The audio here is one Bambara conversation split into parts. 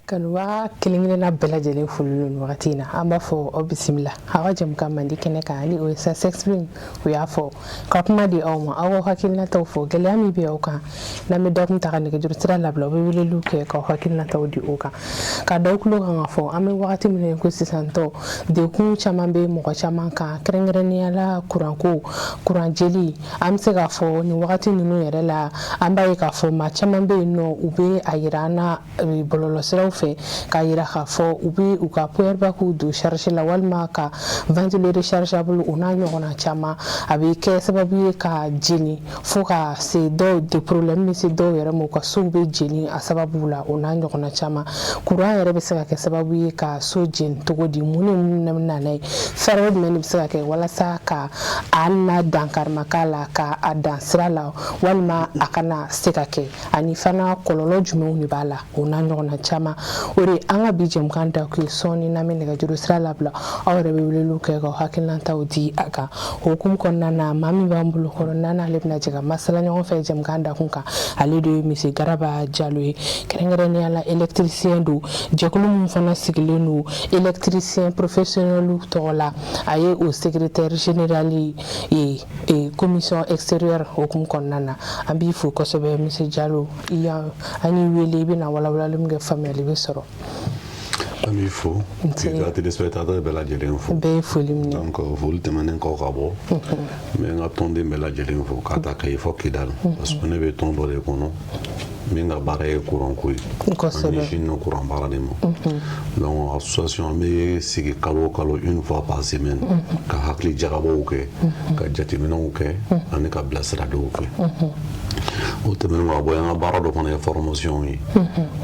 Kanuwa kilingina bela jelen fululu wakati na amba fo obisimila hawa jamka mandi kene ka ani o sa sexpring we afo ka kuma di awma awo hakilna taw fo gele ami bi awka na mi dokum ta kan ke jur sira labla be wile luke ka hakilna taw di oka ka dawklu nga fo ami wakati mi ko sisanto de ku chama be mo ko chama ka krengreni ala kuranko kuran jeli am se ga fo ni wakati nunu yere la amba ka fo ma chama be no ube ayirana bololo sira fe ka yira ka fo ubi uka puer ba ku du charger la walma ka ventilateur rechargeable una nyona chama abi ke sababu ka jini fo ka se do de problème mi se do yere mo ka so be jini a sababu la una nyona chama kura yere be saka ke sababu ka so jin to godi muni na nay farod men be saka ke wala sa ka anna dankar makala ka adan srala walma akana seka ke ani fana kololo jumu ni bala una nyona chama ori anga bijem kanda ku soni na menega juru sra labla awre be wulu ke ko hakilanta odi aga hukum konna na mami bambulu korona na lebna jiga masala nyon fe jem kanda kunka ali de misi garaba jalwe krengere ni ala électricien du jekulum fana siglenu électricien professionnel tola aye au secrétaire général et commission extérieure hukum konna na ambi fu ko sobe misi jalo iya ani wele bi na wala wala lumge famille bi soro ami fo les téléspectateurs bela jelen fo be folim donc vous le demandez encore rabo mais attendez bela jelen fo kata kay fo kidal parce que ne be tondo le kono minga bare courant koy ko no courant bara demo donc association me sigi kalo une fois par semaine ka hakli jarabo ke ka jatimino ke an ka blasra do ke o temen wa boya bara do kono formation yi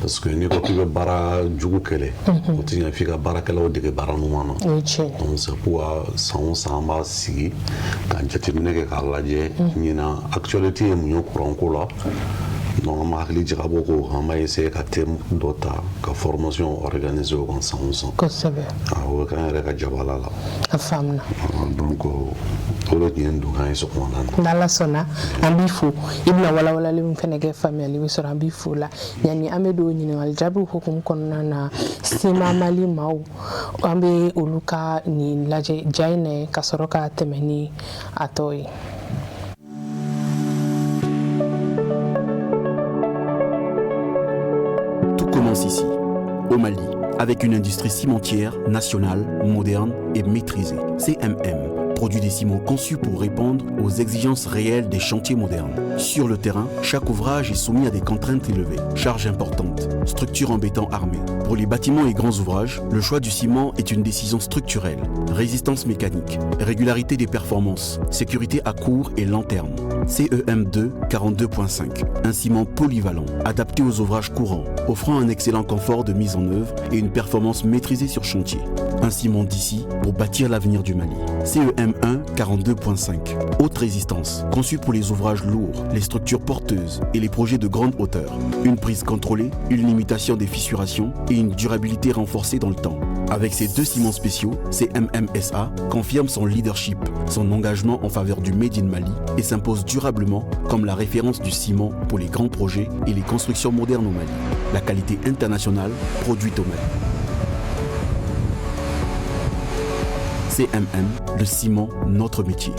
parce que ni ko tibe bara jugu kele o tinya fika bara kala o de bara no mano donc c'est pour samba sigi ka jatimino ke ka laje nyina actualité mu courant ko la non ma hakili jigabo ko on va essayer ka thème dota ka formation organisée au consensus ko sabe o kan re ka jabala la afamna donc to le dien do kan so ko nan dala sona ambifu ibna wala lim fenege famille bi sora ambifu la yani amedo nyini wal jabu ko kum kon na sima mali maw ambe uluka ni laje jaine ka soroka temeni atoy. Ici, au Mali, avec une industrie cimentière nationale, moderne et maîtrisée. CMM produit des ciments conçus pour répondre aux exigences réelles des chantiers modernes. Sur le terrain, chaque ouvrage est soumis à des contraintes élevées, charges importantes, structures en béton armé. Pour les bâtiments et grands ouvrages, le choix du ciment est une décision structurelle. Résistance mécanique, régularité des performances, sécurité à court et long terme. CEM2 42.5, un ciment polyvalent, adapté aux ouvrages courants, offrant un excellent confort de mise en œuvre et une performance maîtrisée sur chantier. Un ciment d'ici pour bâtir l'avenir du Mali. CEM1 42.5, haute résistance, conçu pour les ouvrages lourds, les structures porteuses et les projets de grande hauteur. Une prise contrôlée, une limitation des fissurations et une durabilité renforcée dans le temps. Avec ces deux ciments spéciaux, CMMSA confirme son leadership, son engagement en faveur du Made in Mali et s'impose durablement comme la référence du ciment pour les grands projets et les constructions modernes au Mali. La qualité internationale produite au Mali. CMM, le ciment, notre métier.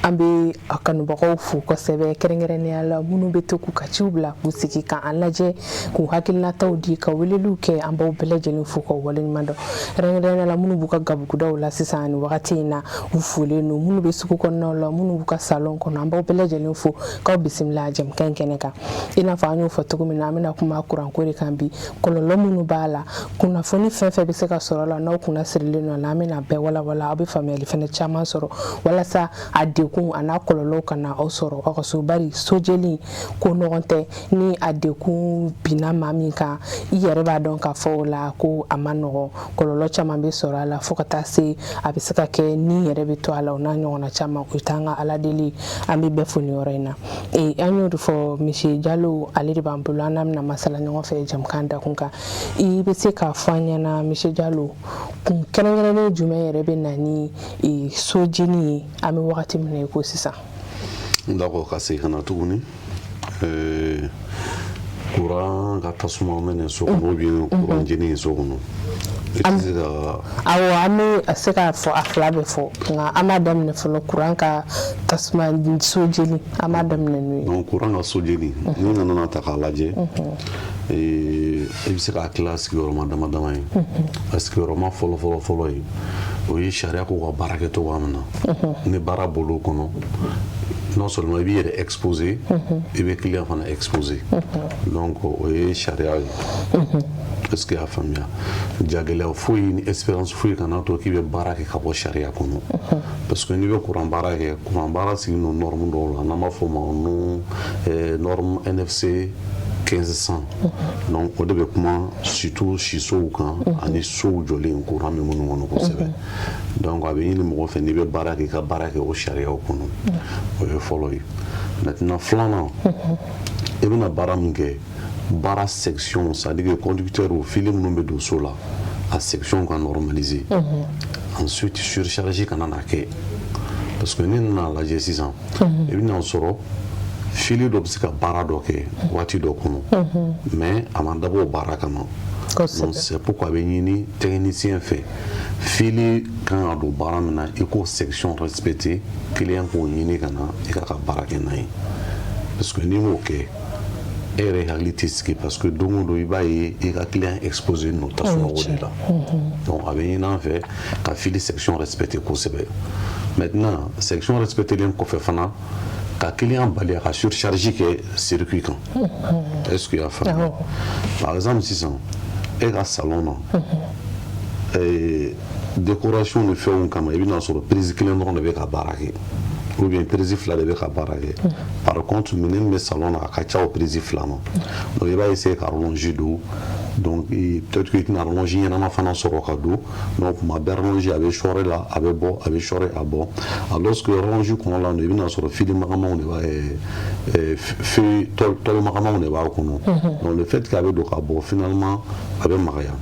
ambe akanu bako fu ko sebe kerengere ne ala munu beto ku kachubla busiki ka alaje ku hakilna tawdi ka welelu ke ambo beleje ni fu ko walen mando rengere ne la munu buka gabu ku dawla sisani wakati na ufule no munu be suku ko no la munu buka salon ko ambo beleje ni fu ka bisimla jam kenkene ka ina fa anyu foto ko mina amina kuma kuran ko re kambi ko lo munu bala kuna foni fefe be se ka soro la no kuna sirle no la amina be wala abi family fene chama soro wala sa ade kun ana kololo kana osoro okoso bari sojeli ko nonte ni adeku bina mamika iyere ba don ka fola ko amano kololo chama be soro la fokata se abisaka ke ni yere be to ala ona nyona chama utanga ala deli ambi be funi orena e anyo fo mishi jalo ali bambulana na masala nyo fe jam kanda kunka i be se ka fanya na mishi jalo kun kenengere jume yere be nani e sojini ami wakati mne ko sisa d'accord kasi kana tuguni courant ka tasuma mɛnɛ so kɔnɔ ou bien courant jeni so kɔnɔ awo ami seka fɔ a fila bɛ fɔ nka an b'a daminɛ fɔlɔ courant ka tasuma so jeni an b'a daminɛ n'o ye. donc courant ka so jeni ni nana ta k'a lajɛ i bɛ se k'a tila sigiyɔrɔma dama dama ye a sigiyɔrɔma fɔlɔ ye o ye sariya ko ka baara kɛ cogoya min na ni baara bolo kɔnɔ non seulement i b'i yɛrɛ exposer i bɛ client fana exposer donc o ye sariya ye est-ce que y'a faamuya jagɛlɛya foyi ni expérience foyi kana to k'i bɛ baara kɛ ka bɔ sariya kɔnɔ parce que n'i bɛ courant baara kɛ courant baara sigi no norme dɔw la n'an b'a fɔ o ma norme NFC 1500 donc o de bɛ kuma surtout sisow kan ani sow jɔlen courant bɛ minnu kɔnɔ kosɛbɛ donc a bɛ ɲini mɔgɔ fɛ n'i bɛ baara kɛ i ka baara kɛ o sariyaw kɔnɔ o ye fɔlɔ ye maintenant filanan i bɛna baara min kɛ baara section c'est-à-dire que conducteur ou fili minnu bɛ don so la a section ka normaliser ensuite surcharge kana na kɛ parce que ni nana lajɛ sisan i bɛna sɔrɔ fili dɔ bɛ se ka baara dɔ kɛ waati dɔ kɔnɔ mais a ma dabɔ o baara kama donc c'est pourquoi a bɛ ɲini technicien fɛ fili kan ka don baara min na i k'o section respecter client k'o ɲini ka na i ka baara kɛ n'a ye parce que n'i m'o kɛ e yɛrɛ hakili tɛ sigi parce que don o don i b'a ye i ka client exposé n'o tasuma o de la donc a bɛ ɲini an fɛ ka fili section respecter kosɛbɛ maintenant section respectelen kɔfɛ fana ka client bali a ka surcharge kɛ circuit kan est-ce que y'a faamuya par exemple sisan e ka salon na décoration ni fɛnw kama i bɛna sɔrɔ prise kelen dɔrɔn de bɛ ka baara kɛ ou bien prise fila de bɛ ka baara kɛ par contre minɛn bɛ salon na a ka ca o prise fila ma donc i b'a essayer ka rallonge don donc peut-être que i tɛna rallonge ɲɛnama fana sɔrɔ ka don donc kuma bɛɛ rallonge a bɛ shɔre la a bɛ bɔ a bɛ shɔre a bɔ alors que rallonge kɔnɔ la i bɛna sɔrɔ fili magamanw de b'a tɔli magamanw de b'a kɔnɔ donc le fait que a bɛ don ka bɔ finalement a bɛ magaya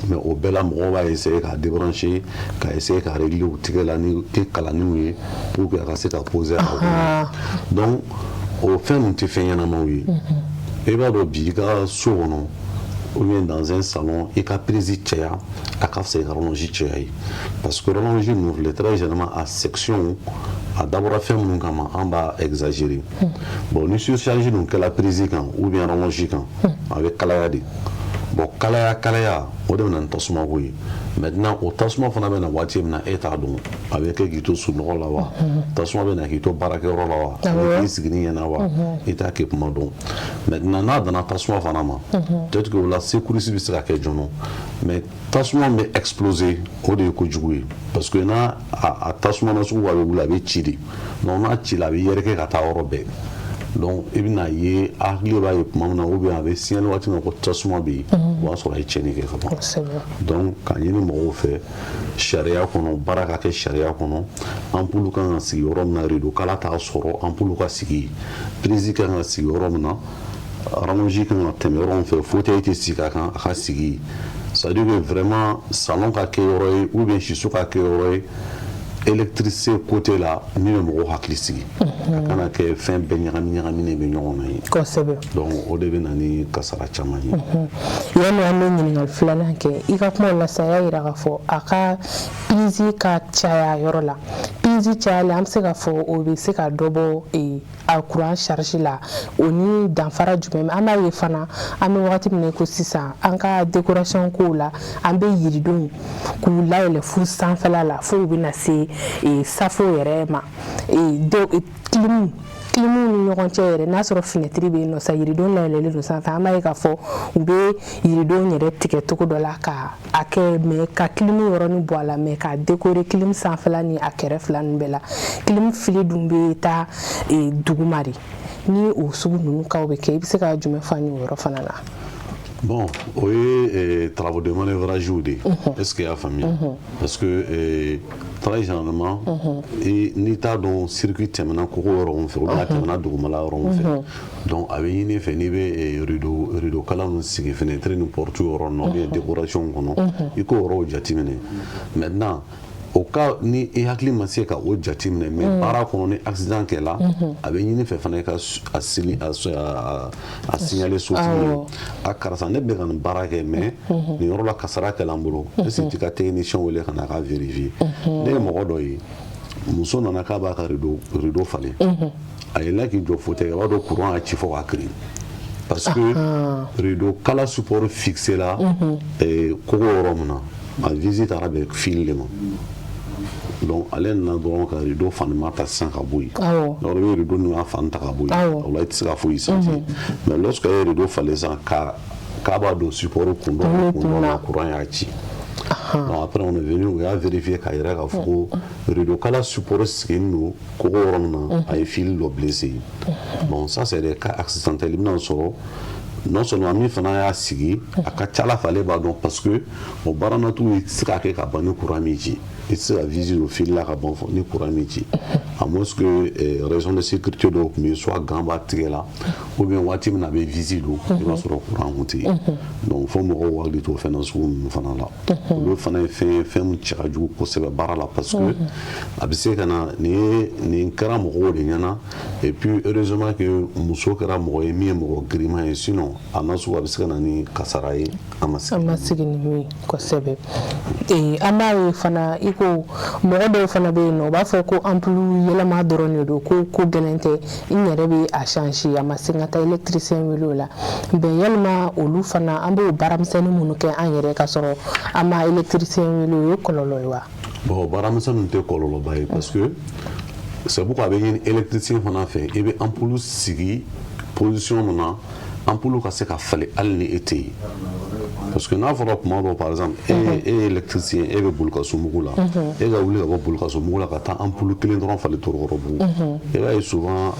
mais au bɛɛ la mɔgɔw b'a essayer k'a débrancher ka essayer ka régler u tigɛ la ni tɛ kalanniw ye pour que a ka se ka poser a kɔnɔ donc o fɛn ninnu tɛ fɛn ɲɛnamaw ye i b'a dɔn bi i ka so kɔnɔ ou bien dans un salon i ka prise cɛya a ka fisa i ka rallonge cɛya ye parce que rallonge ninnu filɛ très généralement a section a dabɔra fɛn minnu kama an b'a exagérer bon ni surcharge ninnu kɛla prise kan ou bien rallonge kan a bɛ kalaya de bon kalaya o de bɛna ni tasuma ko ye maintenant o tasuma fana bɛna waati min na e t'a dɔn a bɛ kɛ k'i to sunɔgɔ la wa tasuma bɛna k'i to baarakɛyɔrɔ la wa a bɛ k'i sigi ni ɲɛna wa i t'a kɛ kuma dɔn maintenant n'a dana tasuma fana ma peut-être que o la secours bɛ se ka kɛ joona mais tasuma bɛ exploser o de ye kojugu ye parce que n'a a tasuma na sugu a bɛ wuli a bɛ ci de donc n'a ci la a bɛ yɛrɛkɛ ka taa yɔrɔ bɛɛ donc i bɛna ye hakili b'a ye tuma min na ou bien a bɛ signalé waati min na ko tasuma bɛ yen o b'a sɔrɔ a ye tiɲɛni kɛ ka ban donc ka ɲini mɔgɔw fɛ sariya kɔnɔ baara ka kɛ sariya kɔnɔ ampoule kan ka sigi yɔrɔ min na rideau kala t'a sɔrɔ ampoule ka sigi prise kan ka sigi yɔrɔ min na rallonge kan ka tɛmɛ yɔrɔ min fɛ fauteuil tɛ sigi a kan a ka sigi c'est à dire que vraiment salon ka kɛ yɔrɔ ye ou bien siso ka kɛ yɔrɔ ye électricité côté la min bɛ mɔgɔw hakili sigi a kana kɛ fɛn bɛɛ ɲagaminen bɛ ɲɔgɔn na ye kosɛbɛ donc o de bɛ na ni kasara caman ye yanni an bɛ ɲininkali filanan kɛ i ka kuma la sa y'a jira k'a fɔ a ka prise ka caya yɔrɔ la prise cayalen an bɛ se k'a fɔ o bɛ se ka dɔ bɔ a courant charge la o ni danfara jumɛn an b'a ye fana an bɛ wagati min na ko sisan an ka décoration kow la an bɛ yiridenw k'u layɛlɛ fo sanfɛla la fo u bɛ na se safo yɛrɛ ma kilimu ni ɲɔgɔn cɛ yɛrɛ n'a sɔrɔ fenêtre bɛ yen nɔ sa yiridenw layɛlɛlen don sanfɛ an b'a ye k'a fɔ u bɛ yiridenw yɛrɛ tigɛ cogo dɔ la ka a kɛ mais ka kilimu yɔrɔnin bɔ a la mais ka décorer kilimu sanfɛla ni a kɛrɛ fila ninnu bɛɛ la kilimu fili dun bɛ taa duguma de ni o sugu ninnu kaw bɛ kɛ i bɛ se ka jumɛn fɔ an ye o yɔrɔ fana na. Bon, oui, travaux de manœuvrage ou des. Est-ce qu'il y a famille? Parce que très généralement, ni t'as dans circuit terminant qu'on fait, ou bien terminant de Goumala on fait. Donc, avec une fait ni be rideau calan si fenêtre nous porte ou bien décoration qu'on il faut au jatimene. Maintenant, au cas ni i hakili ma se ka o jateminɛ mais baara kɔnɔ ni accident kɛla a bɛ ɲini fɛ fana ka a signaler sotigi a karisa ne bɛ ka nin baara kɛ mais nin yɔrɔ la kasara kɛla n bolo est-ce que ti ka technicien wele ka na ka vérifier ne ye mɔgɔ dɔ ye muso nana k'a b'a ka rideau falen a yɛlɛla k'i jɔ fauteuil kan o b'a dɔn courant y'a ci fɔ k'a kirin parce que rideau kala support fixé la kogo yɔrɔ min na a visite taara bɛn fil de ma donc ale nana dɔrɔn ka rideau fanima ta sisan ka bɔ yen donc i bɛ rideau ninnu fan ta ka bɔ yen o la i tɛ se ka foyi sentir mais lorsque a ye rideau falen sisan k'a b'a don support kun dɔ la courant y'a ci donc après on est venu o y'a vérifier k'a yɛrɛ k'a fɔ ko rideau kala support sigilen don kogo yɔrɔ min na a ye fil dɔ blessé bon ça c'est des cas accidentels i bɛna sɔrɔ non seulement min fana y'a sigi a ka ca ala fɛ ale b'a dɔn parce que o baara natu i tɛ se k'a kɛ ka ban ni courant min ci i tɛ se ka visite o fil la ka ban ni courant min ci à moins que raison de sécurité dɔw tun bɛ yen soit gant b'a tigɛ la ou bien waati min na a bɛ visite don i b'a sɔrɔ courant kun tɛ yen donc fo mɔgɔw hakili to o fɛnɛ sugu ninnu fana la olu fana ye fɛn min cɛ ka jugu kosɛbɛ baara la parce que a bɛ se ka na nin kɛra mɔgɔw de ɲɛna et puis heureusement que muso kɛra mɔgɔ ye min ye mɔgɔ giriman ye sinon a na sugu a bɛ se ka na ni kasara ye a ma sigi ni min kosɛbɛ an b'a ye fana i ko mɔgɔ dɔw fana bɛ yen nɔ u b'a fɔ ko ampulu yɛlɛma dɔrɔn de don ko gɛlɛn tɛ i yɛrɛ bɛ a changer a ma se ka taa électricien wele o la bɛn yalima olu fana an b'o baaramisɛnnin minnu kɛ an yɛrɛ ka sɔrɔ an ma électricien wele o ye kɔlɔlɔ ye wa bon baaramisɛnnin tɛ kɔlɔlɔba ye parce que c'est pourquoi a bɛ ɲini électricien fana fɛ i bɛ ampulu sigi position min na ampulu ka se ka falen hali ni e tɛ yen parce que n'a fɔra tuma dɔw par exemple e ye électricien e bɛ boli ka so mugu la e ka wuli ka bɔ boli ka so mugu la ka taa ampulu kelen dɔrɔn falen Torokɔrɔbugu i b'a ye souvent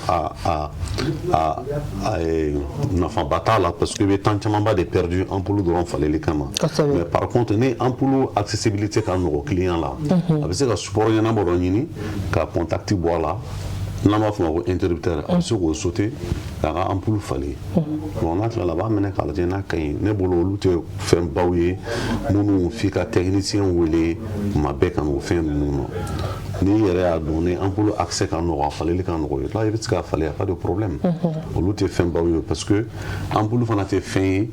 nafaba t'a la parce que i bɛ temps camanba de perdu ampulu dɔrɔn faleli kama mais par contre ni ampulu accessibilité ka nɔgɔ client la a bɛ se ka support ɲɛnama dɔ ɲini ka contact bɔ a la n'an b'a fɔ ma ko interrupteur a bɛ se k'o sauter k'a ka ampulu falen bon n'a tilala a b'a minɛ k'a lajɛ n'a ka ɲi ne bolo olu tɛ fɛn baw ye minnu f'i ka technicien wele tuma bɛɛ ka n'o fɛn ninnu ma n'i yɛrɛ y'a dɔn ni ampulu accès ka nɔgɔ a faleli ka nɔgɔ là i bɛ se k'a falen y a pas de problème olu tɛ fɛn baw ye parce que ampulu fana tɛ fɛn ye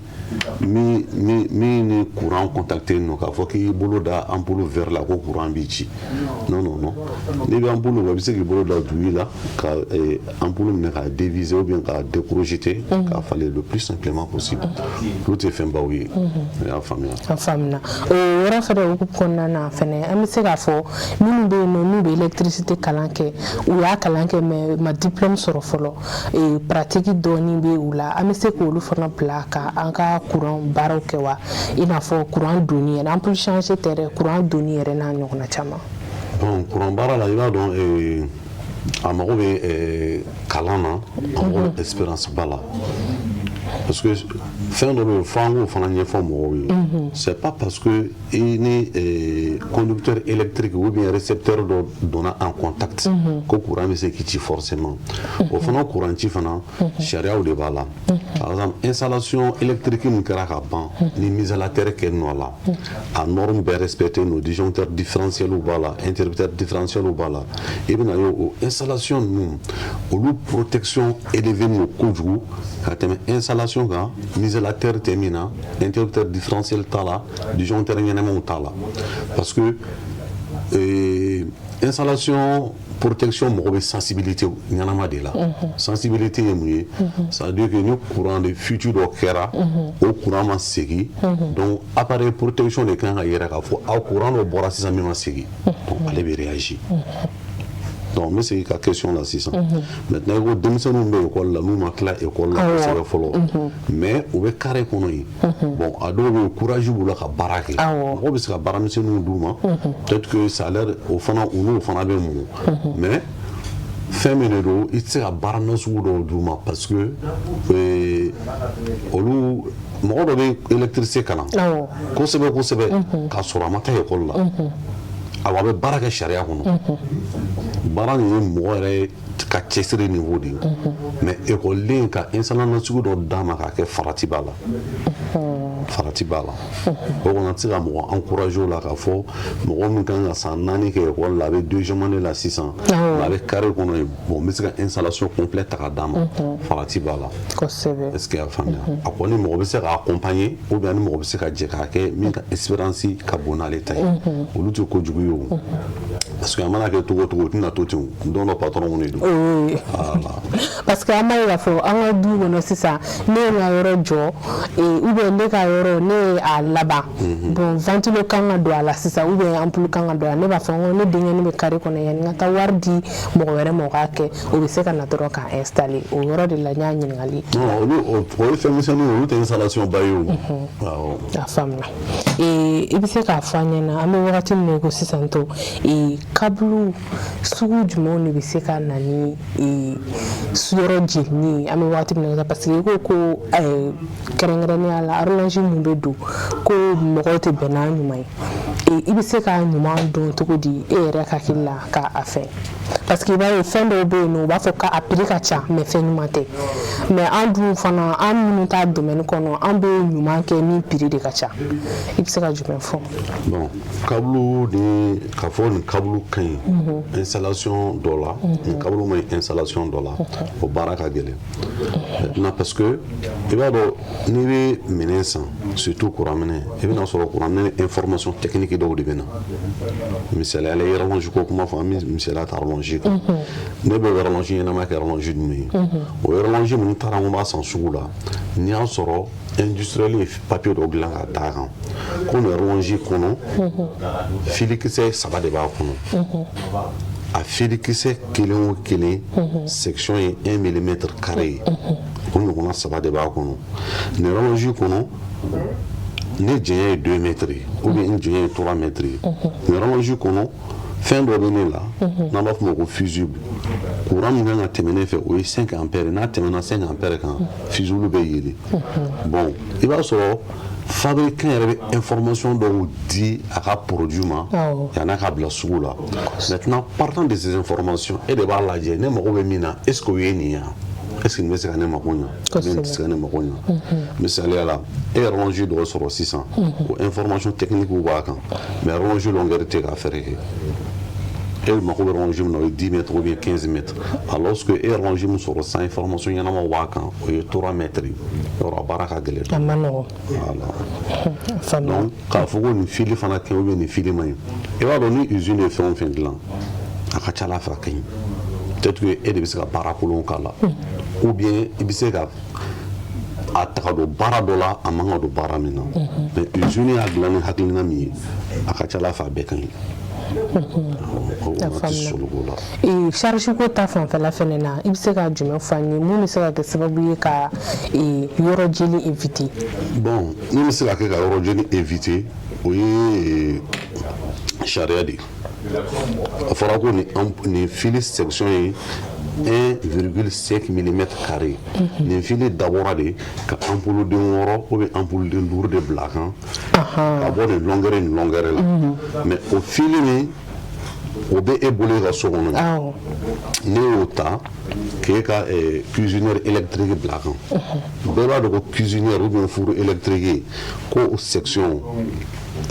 min ni courant contacté non k'a fɔ k'i bolo da ampulu vert la ko courant b'i ci non n'i bɛ ampulu bɔ i bɛ se k'i bolo da douille la ka ampulu minɛ k'a déviser ou bien k'a décrocheter k'a falen le plus simplement possible olu tɛ fɛn baw ye i y'a faamuya. a faamuna o yɔrɔ fɛnɛ hukumu kɔnɔna na fɛnɛ an bɛ se k'a fɔ minnu bɛ yen nɔ n'u bɛ électricité kalan kɛ u y'a kalan kɛ mais ma diplôme sɔrɔ fɔlɔ pratique dɔɔni bɛ u la an bɛ se k'olu fana bila ka an ka courant baaraw kɛ wa i n'a fɔ courant donni yɛrɛ ampulu changer tɛ dɛ courant donni yɛrɛ n'a ɲɔgɔnna caman. bon courant baara la i b'a dɔn a mago bɛ kalan na a mago bɛ expérience ba la parce que fɛn dɔ bɛ yen fo an k'o fana ɲɛfɔ mɔgɔw ye c'est pas parce que i ni conducteur électrique ou bien récepteur dɔ donna en contact ko courant bɛ se k'i ci forcément o fana courant ci fana sariyaw de b'a la par exemple installation électrique min kɛra ka ban ni mise à la terre kɛ nɔ la a norme bɛɛ respecté nos disjoncteurs différentiels b'a la interrupteurs différentiels b'a la i bɛna ye o installation ninnu olu protection élevée n'o kojugu ka tɛmɛ installation kan mise à la terre tɛ min na interrupteur différentiel t'a la disjoncteur ɲɛnɛmaw t'a la parce que installation protection mɔgɔ bɛ sensibilité ɲɛnama de la sensibilité ye mun ye c'est à dire que ni courant de futur dɔ kɛra o courant ma segin donc appareil protection de kan ka yɛrɛ k'a fɔ aw courant dɔ bɔra sisan min ma segin donc ale bɛ réagir. donc n bɛ segin ka question la sisan maintenant i ko denmisɛnninw bɛ école la n'u ma tila école la kosɛbɛ fɔlɔ mais u bɛ carré kɔnɔ yen bon a dɔw bɛ yen courage b'u la ka baara kɛ mɔgɔw bɛ se ka baaramisɛnninw d'u ma peut-être que salaire o fana u n'o fana bɛ mun mais fɛn min de don i tɛ se ka baara nasugu dɔw d'u ma parce que olu mɔgɔ dɔ bɛ électricité kalan kosɛbɛ kosɛbɛ k'a sɔrɔ a ma taa école la awa bɛ baara kɛ sariya kɔnɔ baara nin ye mɔgɔ yɛrɛ ka cɛsiri niveau de ye mais école ka installation sugu dɔ d'a ma k'a kɛ farati b'a la farati b'a la o kɔnɔ tɛ se ka mɔgɔ encourager o la k'a fɔ mɔgɔ min kan ka san 4 kɛ école la a bɛ deuxième année la sisan a bɛ carré kɔnɔ ye bon n bɛ se ka installation complète ta ka d'a ma farati b'a la est-ce que y'a faamuya a kɔni mɔgɔ bɛ se ka accompagner ou bien ni mɔgɔ bɛ se ka jɛ k'a kɛ min ka expérience ka bon n'ale ta ye olu tɛ kojugu ye o parce que a mana kɛ cogo o cogo o tɛna to ten don dɔ patron de don parce que an b'a ye k'a fɔ an ka du kɔnɔ sisan ne ye n ka yɔrɔ jɔ ou bien ne ka yɔrɔ ne ye a laban bon ventilo kan ka don a la sisan ou bien ampoule kan ka don a la ne b'a fɔ n ko ne denkɛnin bɛ carré kɔnɔ yanni n ka taa wari di mɔgɔ wɛrɛ ma o k'a kɛ o bɛ se ka na dɔrɔn k'a installer o yɔrɔ de la n y'a ɲininkali o ye fɛn misɛnninw olu tɛ installation ba ye o a faamuna i bɛ se k'a fɔ an ɲɛna an bɛ wagati min na ko sisan to kabulu sugu jumɛnw de bɛ se ka na ni yɔrɔ jenini an bɛ wagati min na parce que i ko ko kɛrɛnkɛrɛnnenya la horloge mun bɛ don ko mɔgɔw tɛ bɛn n'a ɲuman ye i bɛ se k'a ɲuman dɔn cogo di e yɛrɛ hakili la k'a fɛn parce que i b'a ye fɛn dɔw bɛ yen nɔ u b'a fɔ k'a prix ka ca mais fɛn ɲuman tɛ mais an dun fana an minnu t'a domaine kɔnɔ an bɛ ɲuman kɛ min prix de ka ca i bɛ se ka jumɛn fɔ bon kabulu ni k'a fɔ nin kabulu ka ɲi installation dɔ la nin kabulu ma ɲi installation dɔ la o baara ka gɛlɛn maintenant parce que i b'a dɔn n'i bɛ minɛn san surtout courant minɛn i bɛna sɔrɔ courant minɛn information technique dɔw de bɛ na misaliya la horloge ko kuma fɔ an bɛ misaliya ta horloge kan ne bɛ horloge ɲɛnama kɛ horloge jumɛn ye o horloge minnu taara n ko b'a san sugu la n'i y'a sɔrɔ industriel ye papier dɔ dilan ka d'a kan ko nin horloge kɔnɔ filikisɛ 3 de b'a kɔnɔ a filikisɛ kelen o kelen section ye 1 millimètre carré ye o ɲɔgɔnna 3 de b'a kɔnɔ nin horloge kɔnɔ ne diɲɛ ye 2 mètres ye ou bien n diɲɛ ye 3 mètres ye nin horloge kɔnɔ fɛn dɔ bɛ ne la n'an b'a fɔ o ma ko fusible courant min kan ka tɛmɛ ne fɛ o ye 5 ampères n'a tɛmɛna 5 ampères kan fusible bɛ yɛlɛ bon i b'a sɔrɔ fabricant yɛrɛ bɛ information dɔw di a ka produit ma yan'a ka bila sugu la maintenant partant de ces informations e de b'a lajɛ ne mago bɛ min na est ce que o ye nin ye est-ce que nin bɛ se ka ne mago ɲa nin tɛ se ka ne mago ɲa misaliya la e ye horloge dɔ sɔrɔ sisan o information technique b'a kan mais horloge longueur tɛ k'a fɛrɛ kɛ e mago bɛ horloge min na o ye 10 mètres ou bien 15 mètres alors que e ye horloge min sɔrɔ san information ɲɛnamaw b'a kan o ye 3 mètres ye yɔrɔ a baara ka gɛlɛn a ma nɔgɔn voilà donc k'a fɔ ko nin fili fana kɛ ou bien nin fili man ɲi i b'a dɔn ni usine ye fɛn o fɛn dilan a ka ca ala fɛ a ka ɲi peut-être que e de bɛ se ka baara kolon k'a la ou bien i bɛ se ka a taga don baara dɔ la a man ka don baara min na mais usine y'a dilan ni hakilina min ye a ka ca ala fɛ a bɛɛ ka ɲi charge ko ta fanfɛla fɛnɛ na i bɛ se ka jumɛn fɔ an ye mun bɛ se ka kɛ sababu ye ka yɔrɔ jeli éviter bon min bɛ se ka kɛ ka yɔrɔ jeli éviter o ye sariya de ye a fɔra ko nin fili section ye 1,5 mm carré nin fili dabɔra de ka ampoule den 6 ou bien ampoule den 5 de bila kan ka bɔ nin longueur ni longueur la mais o fili min o bɛ e bolo ka so kɔnɔ ne y'o ta k'e ka cuisinière électrique bila kan bɛɛ b'a dɔn ko cuisinière ou bien four électrique ko o section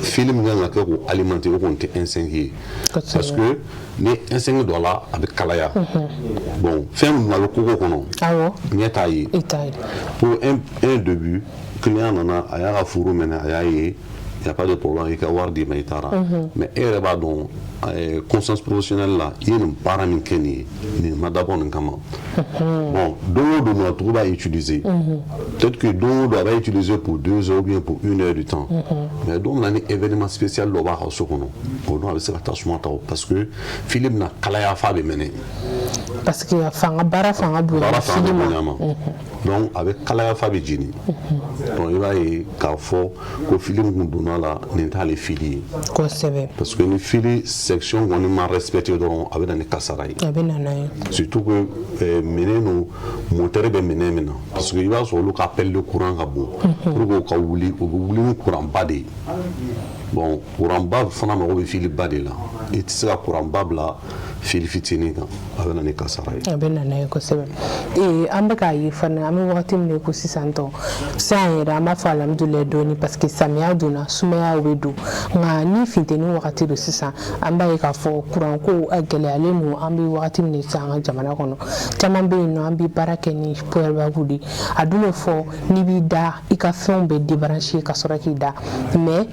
fili min kan ka kɛ k'o alimenter o kɔni tɛ 1,5 ye parce que ni 1,5 don a la a bɛ kalaya bon fɛn min a bɛ koko kɔnɔ ɲɛ t'a ye pour un début client nana a y'a ka furu minɛ a y'a ye il n'y a pas de problème i ka wari d'i ma i taara mais e yɛrɛ b'a dɔn conscience professionnelle la i ye nin baara min kɛ nin ye nin ma dabɔ nin kama bon don o don nɔtugu b'a utiliser peut-être que don o don a b'a utiliser pour 2 heures ou bien pour 1 heure du temps mais don min na ni événement spécial dɔ b'a ka so kɔnɔ o don a bɛ se ka tasuma ta o parce que fili bɛna kalaya f'a bɛ mɛnɛ parce que baara fanga bonya fili ma donc a bɛ kalaya f'a bɛ jeni donc i b'a ye k'a fɔ ko fili min kun donna la nin t'ale fili ye kosɛbɛ parce que ni fili section kɔni ma respecté dɔrɔn a bɛ na ni kasara ye a bɛ na n'a ye surtout que minɛn no moteur bɛ minɛn min na parce que i b'a sɔrɔ olu ka appel de courant ka bon pour que o ka wuli o bɛ wuli ni courant ba de ye bon courant ba fana mago bɛ fili ba de la i tɛ se ka courant ba bila fili fitinin kan a bɛ na ni kasara ye. A bɛ na n'a ye kosɛbɛ an bɛ k'a ye fana an bɛ wagati min na ko sisan tɔ san yɛrɛ an b'a fɔ alhamdulilayi dɔɔni parce que samiya donna sumaya bɛ don nka ni funteni wagati don sisan an b'a ye k'a fɔ courant ko gɛlɛyalen don an bɛ wagati min na sisan an ka jamana kɔnɔ caman bɛ yen nɔ an bɛ baara kɛ ni power bank de a dun bɛ fɔ n'i b'i da i ka fɛnw bɛ débrancher ka sɔrɔ k'i da mais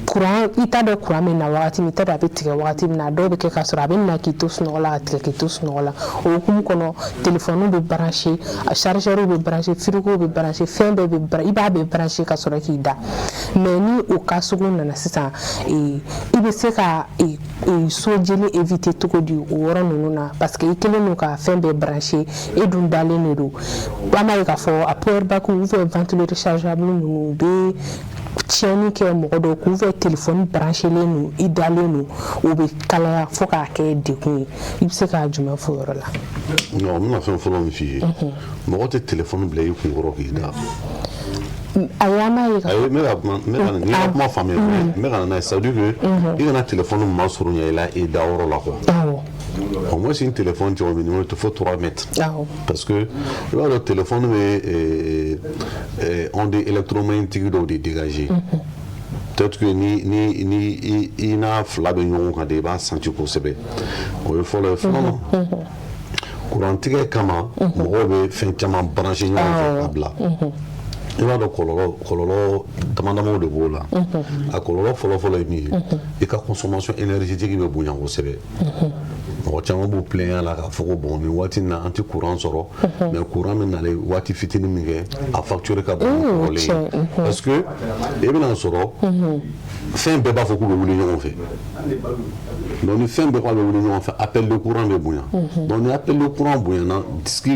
courant i t'a dɔn courant bɛ na wagati min i t'a dɔn a bɛ tigɛ wagati min na a dɔw bɛ kɛ k'a sɔrɔ a bɛ na k'i to sunɔgɔ la ka tigɛ k'i to sunɔgɔ la o hukumu kɔnɔ téléphone bɛ brancher a chargeur bɛ brancher frigo bɛ brancher fɛn bɛɛ bɛ i b'a bɛɛ brancher ka sɔrɔ k'i da mais ni o cas sugu nana sisan i bɛ se ka sojeli éviter cogo di o yɔrɔ ninnu na parce que i kelen don ka fɛn bɛɛ brancher e dun dalen de don an b'a ye k'a fɔ a power bank ou ventilo rechargeable ninnu u bɛ tiɲɛni kɛ mɔgɔ dɔw k'u fɛ téléphone branchelen don i dalen don o bɛ kalaya fo k'a kɛ dekun ye i bɛ se k'a jumɛn fɔ o yɔrɔ la. non n bɛna fɛn fɔlɔ min f'i ye mɔgɔ tɛ téléphone bila i kunkɔrɔ k'i da. ayi an b'a ye ka n bɛ ka kuma faamuya n bɛ ka na n'a ye ça veut dire que i kana téléphone masurunya i la i da yɔrɔ la quoi. Au moins, c'est une téléphone qui minimum il te faut 3 mètres. Parce que le téléphone on des électromagnétiques donc dégagés. Peut-être que ni n'a fila bɛ ɲɔgɔn kan de i b'a sentir kosɛbɛ. O ye fɔlɔ ye filanan. Courant tigɛ kama mɔgɔw bɛ fɛn caman brancher ɲɔgɔn fɛ ka bila. I b'a dɔn kɔlɔlɔ damadamaw de b'o la a kɔlɔlɔ fɔlɔfɔlɔ ye min ye i ka consommation énergétique bɛ bonya kosɛbɛ mɔgɔ caman b'u plaignant la k'a fɔ ko bon nin waati in na an tɛ courant sɔrɔ mais courant min nalen waati fitinin min kɛ a facture ka bon ni kɔrɔlen ye parce que i bɛna sɔrɔ fɛn bɛɛ b'a fɔ k'u bɛ wuli ɲɔgɔn fɛ donc ni fɛn bɛɛ k'a bɛ wuli ɲɔgɔn fɛ appel de courant bɛ bonya donc ni appel de courant bonyana disque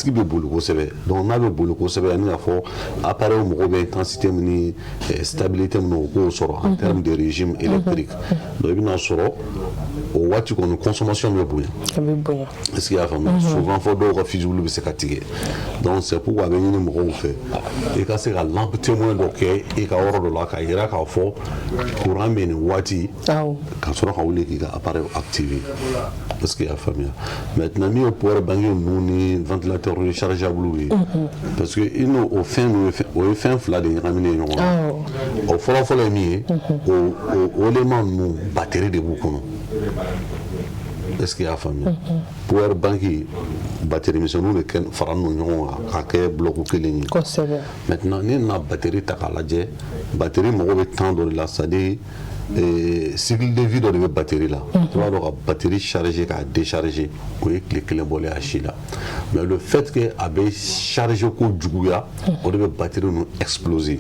bɛ boli kosɛbɛ donc n'a bɛ boli kosɛbɛ ani k'a fɔ appareil mɔgɔw bɛ intensité min ni stabilité min o k'o sɔrɔ en termes de régime électrique donc i bɛna sɔrɔ o waati kɔni consommation bɛ bonya est-ce que i y'a faamuya souvent fɔ dɔw ka fusible bɛ se ka tigɛ donc c'est pourquoi a bɛ ɲini mɔgɔw fɛ i ka se ka lampe témoin dɔ kɛ i ka yɔrɔ dɔ la k'a yira k'a fɔ courant bɛ nin waati ka sɔrɔ ka wuli k'i ka appareil activer est-ce que i y'a faamuya maintenant min ye power bank ninnu ni ventilateur rechargeable ye parce que i n'o o fɛn o ye fɛn fila de ɲagaminen ye ɲɔgɔn na o fɔlɔfɔlɔ ye min ye o élément ninnu batterie de b'u kɔnɔ est-ce que i y'a faamuya power bank batterie misɛnninw de kɛ fara ninnu ɲɔgɔn kan k'a kɛ bloc kelen ye maintenant ni nana batterie ta k'a lajɛ batterie mago bɛ temps dɔ de la c'est-à-dire cycle de vie dɔ de bɛ batterie la i b'a dɔn ka batterie charger k'a décharger o ye tile kelen bɔlen a si la mais le fait que a bɛ charger kojuguya o de bɛ batterie ninnu exploser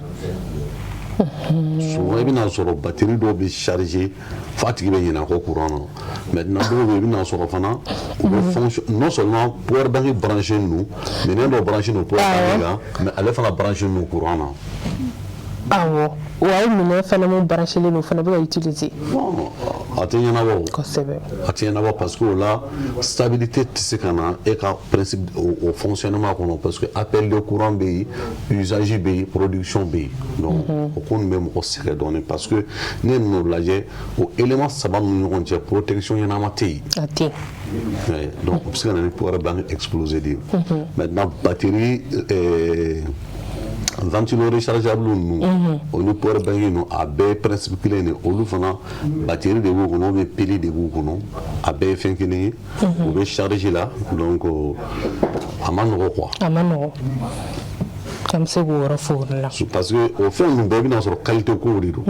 souvent i bɛna sɔrɔ batterie dɔw bɛ charger f'a tigi bɛ ɲinɛ a kɔ courant na maintenant dɔw bɛ yen i bɛna sɔrɔ fana u bɛ fonction non seulement power bank branché ninnu minɛn dɔ branché ninnu power bank la mais ale fana branché ninnu courant na. awɔ wa ye minɛn fana mun branchelen don fana bɛ ka utiliser. bon a tɛ ɲɛnabɔ o. kosɛbɛ. a tɛ ɲɛnabɔ parce que o la stabilité tɛ se ka na e ka principe o fonctionnement kɔnɔ parce que appel de courant bɛ yen usage bɛ yen production bɛ yen donc o ko nin bɛ mɔgɔ sɛgɛn dɔɔnin parce que ne ye ninnu lajɛ o élément saba ninnu ɲɔgɔn cɛ protection ɲɛnama tɛ yen. a tɛ. donc o bɛ se ka na ni power bank exploser de ye. maintenant batterie ventilo rechargeable ninnu olu power bank ninnu a bɛɛ ye principe kelen de olu fana batterie de b'u kɔnɔ ou bien pile de b'u kɔnɔ a bɛɛ ye fɛn kelen ye u bɛ charge la donc a ma nɔgɔ quoi. a ma nɔgɔ an bɛ se k'o yɔrɔ fɔ o de la. parce que o fɛn ninnu bɛɛ bɛna sɔrɔ qualité kow de don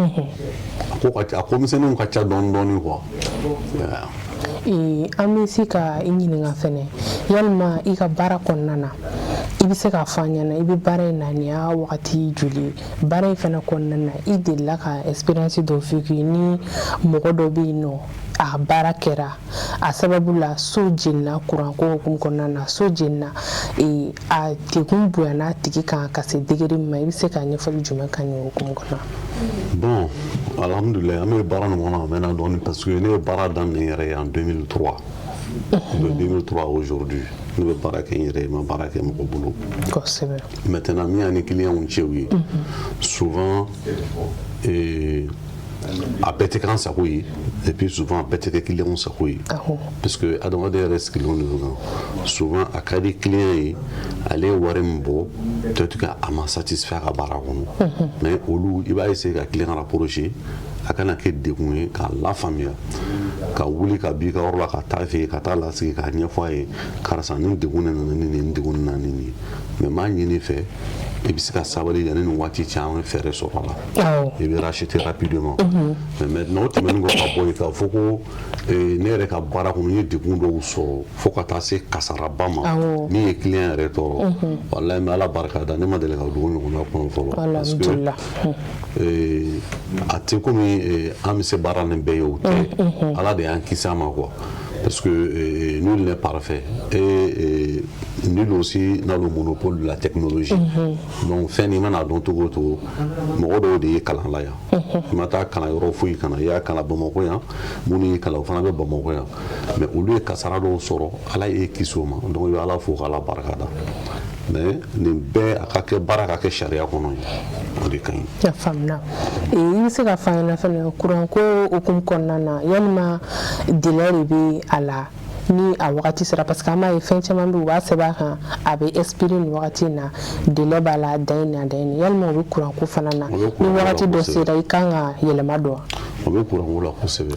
a ko misɛnninw ka ca dɔɔnin dɔɔnin quoi. an bɛ se ka i ɲininka fɛnɛ yalima i ka baara kɔnɔna na i bɛ se k'a fɔ an ɲɛna i bɛ baara in na nin y'a wagati joli baara in fɛnɛ kɔnɔna na i delila ka expérience dɔ vécu ni mɔgɔ dɔ bɛ yen nɔ a baara kɛra a sababu la so jenina courant ko hukumu kɔnɔna na so jenina a degun bonyana a tigi kan ka se degré min ma i bɛ se ka ɲɛfɔli jumɛn ka ɲɛ hukumu kɔnɔ. bon alhamdulilayi an bɛ baara nin kɔnɔ a mɛnna dɔɔnin parce que ne ye baara daminɛ yɛrɛ ye en 2003 de 2003 aujourd'hui ne bɛ baara kɛ n yɛrɛ ye ma baara kɛ mɔgɔ bolo. kosɛbɛ. maintenant min y'an ni clientw cɛw ye souvent a bɛɛ kan sago ye et puis souvent a bɛɛ tɛ kɛ client sago ye parce que adamaden yɛrɛ sigilen de kan souvent a ka di client ye ale ye wari min bɔ peut-être que a ma satisfait a ka baara kɔnɔ mais olu i b'a essayer ka client rapprocher a kana kɛ degun ye k'a lafaamuya ka wuli ka b'i ka yɔrɔ la ka taa fɛ yen ka taa lasigi k'a ɲɛfɔ a ye karisa nin degun ne nana ni nin degun ne nana ni nin mais m'a ɲini fɛ i bɛ se ka sabali yanni nin waati caman fɛɛrɛ sɔrɔ a la i bɛ racheter rapidement mais maintenant o tɛmɛnen kɔ ka bɔ yen k'a fɔ ko ne yɛrɛ ka baara kɔnɔ n ye degun dɔw sɔrɔ fo ka taa se kasaraba ma min ye client yɛrɛ tɔɔrɔ walayi mais ala barika da ne ma deli ka dogo ɲɔgɔnna kɔnɔ fɔlɔ parce que a tɛ komi an bɛ se baara nin bɛɛ ye o tɛ ala de y'an kisi a ma quoi parce que nul n'est parfait et nul aussi n'a le monopole de la technologie donc fɛn n'i mana dɔn cogo o cogo mɔgɔ dɔw de ye kalan la yan i ma taa kalan yɔrɔ foyi kana i y'a kalan Bamakɔ yan minnu y'i kalan o fana bɛ Bamakɔ yan mais olu ye kasara dɔw sɔrɔ ala y'e kisi o ma donc i bɛ ala fo k'ala barika da mais nin bɛɛ a ka kɛ baara ka kɛ sariya kɔnɔ ye o de ka ɲi. Ya faamuna i bɛ se ka fɔ an ɲɛna fɛnɛ kuran ko hukumu kɔnɔna na yalima délai de bɛ a la ni a wagati sera parce que an b'a ye fɛn caman bɛ yen u b'a sɛbɛn a kan a bɛ expiré nin wagati in na délai b'a la dan ye nin yalima o bɛ kuran ko fana na ni wagati dɔ sera i kan ka yɛlɛma dɔn. O bɛ kuran ko la kosɛbɛ.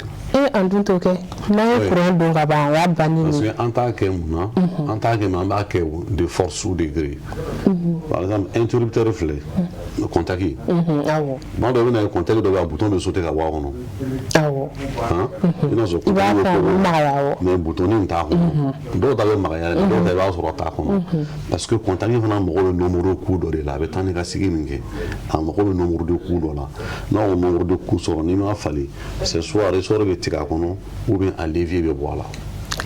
An dun t'o kɛ n'an ye kuran don ka ban o y'a bannen parce que an t'a kɛ mun na an t'a kɛ mais an b'a kɛ de force ou de gré par exemple interrupteur filɛ contact awɔ tuma dɔ i bɛna ye contact dɔ bɛ yen a bouton bɛ sauter ka bɔ a kɔnɔ awɔ i n'a sɔrɔ i b'a fɛ a bɛ magaya awɔ mais bouton t'a kɔnɔ dɔw ta bɛ magaya dɔw ta i b'a sɔrɔ t'a kɔnɔ parce que contact fana mago bɛ nombre coup dɔ de la a bɛ taa ni ka segin min kɛ a mago bɛ nombre de coup dɔ la n'a y'o nombre de coup sɔrɔ n'i m'a falen c'est soit ressort bɛ tigɛ a kɔnɔ ou bien a levier bɛ bɔ a la.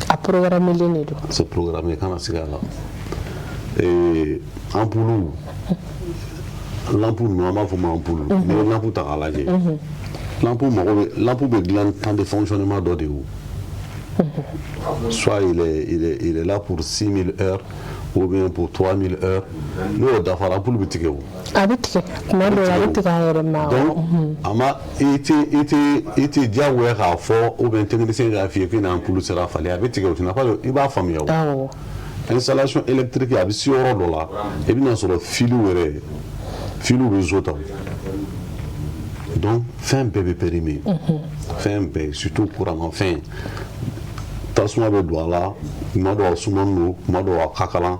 A programmé de don. C'est programmé kana sigi a la ampoule l'ampoule ninnu an b'a fɔ ma ampoule n'i ye lampe ta k'a lajɛ lampe bɛ dilan temps de fonctionnement dɔ de ye soit il est là pour 6000 heures ou bien pour 3000 heures n'o y'o dafara ampoule bɛ tigɛ o. A bɛ tigɛ tuma dɔw la a bɛ tigɛ a yɛrɛ ma. donc a ma i tɛ diyagoya k'a fɔ ou bien technicien k'a f'i ye k'i na ampoule sera falen a bɛ tigɛ o tɛna i b'a faamuya o. Installation électrique a bɛ se yɔrɔ dɔ la i bɛ na sɔrɔ filiw bɛ zo ta donc fɛn bɛɛ bɛ périmé fɛn bɛɛ surtout kuranmafɛn tasuma bɛ don a la tuma dɔw a sumanen don tuma dɔw a ka kalan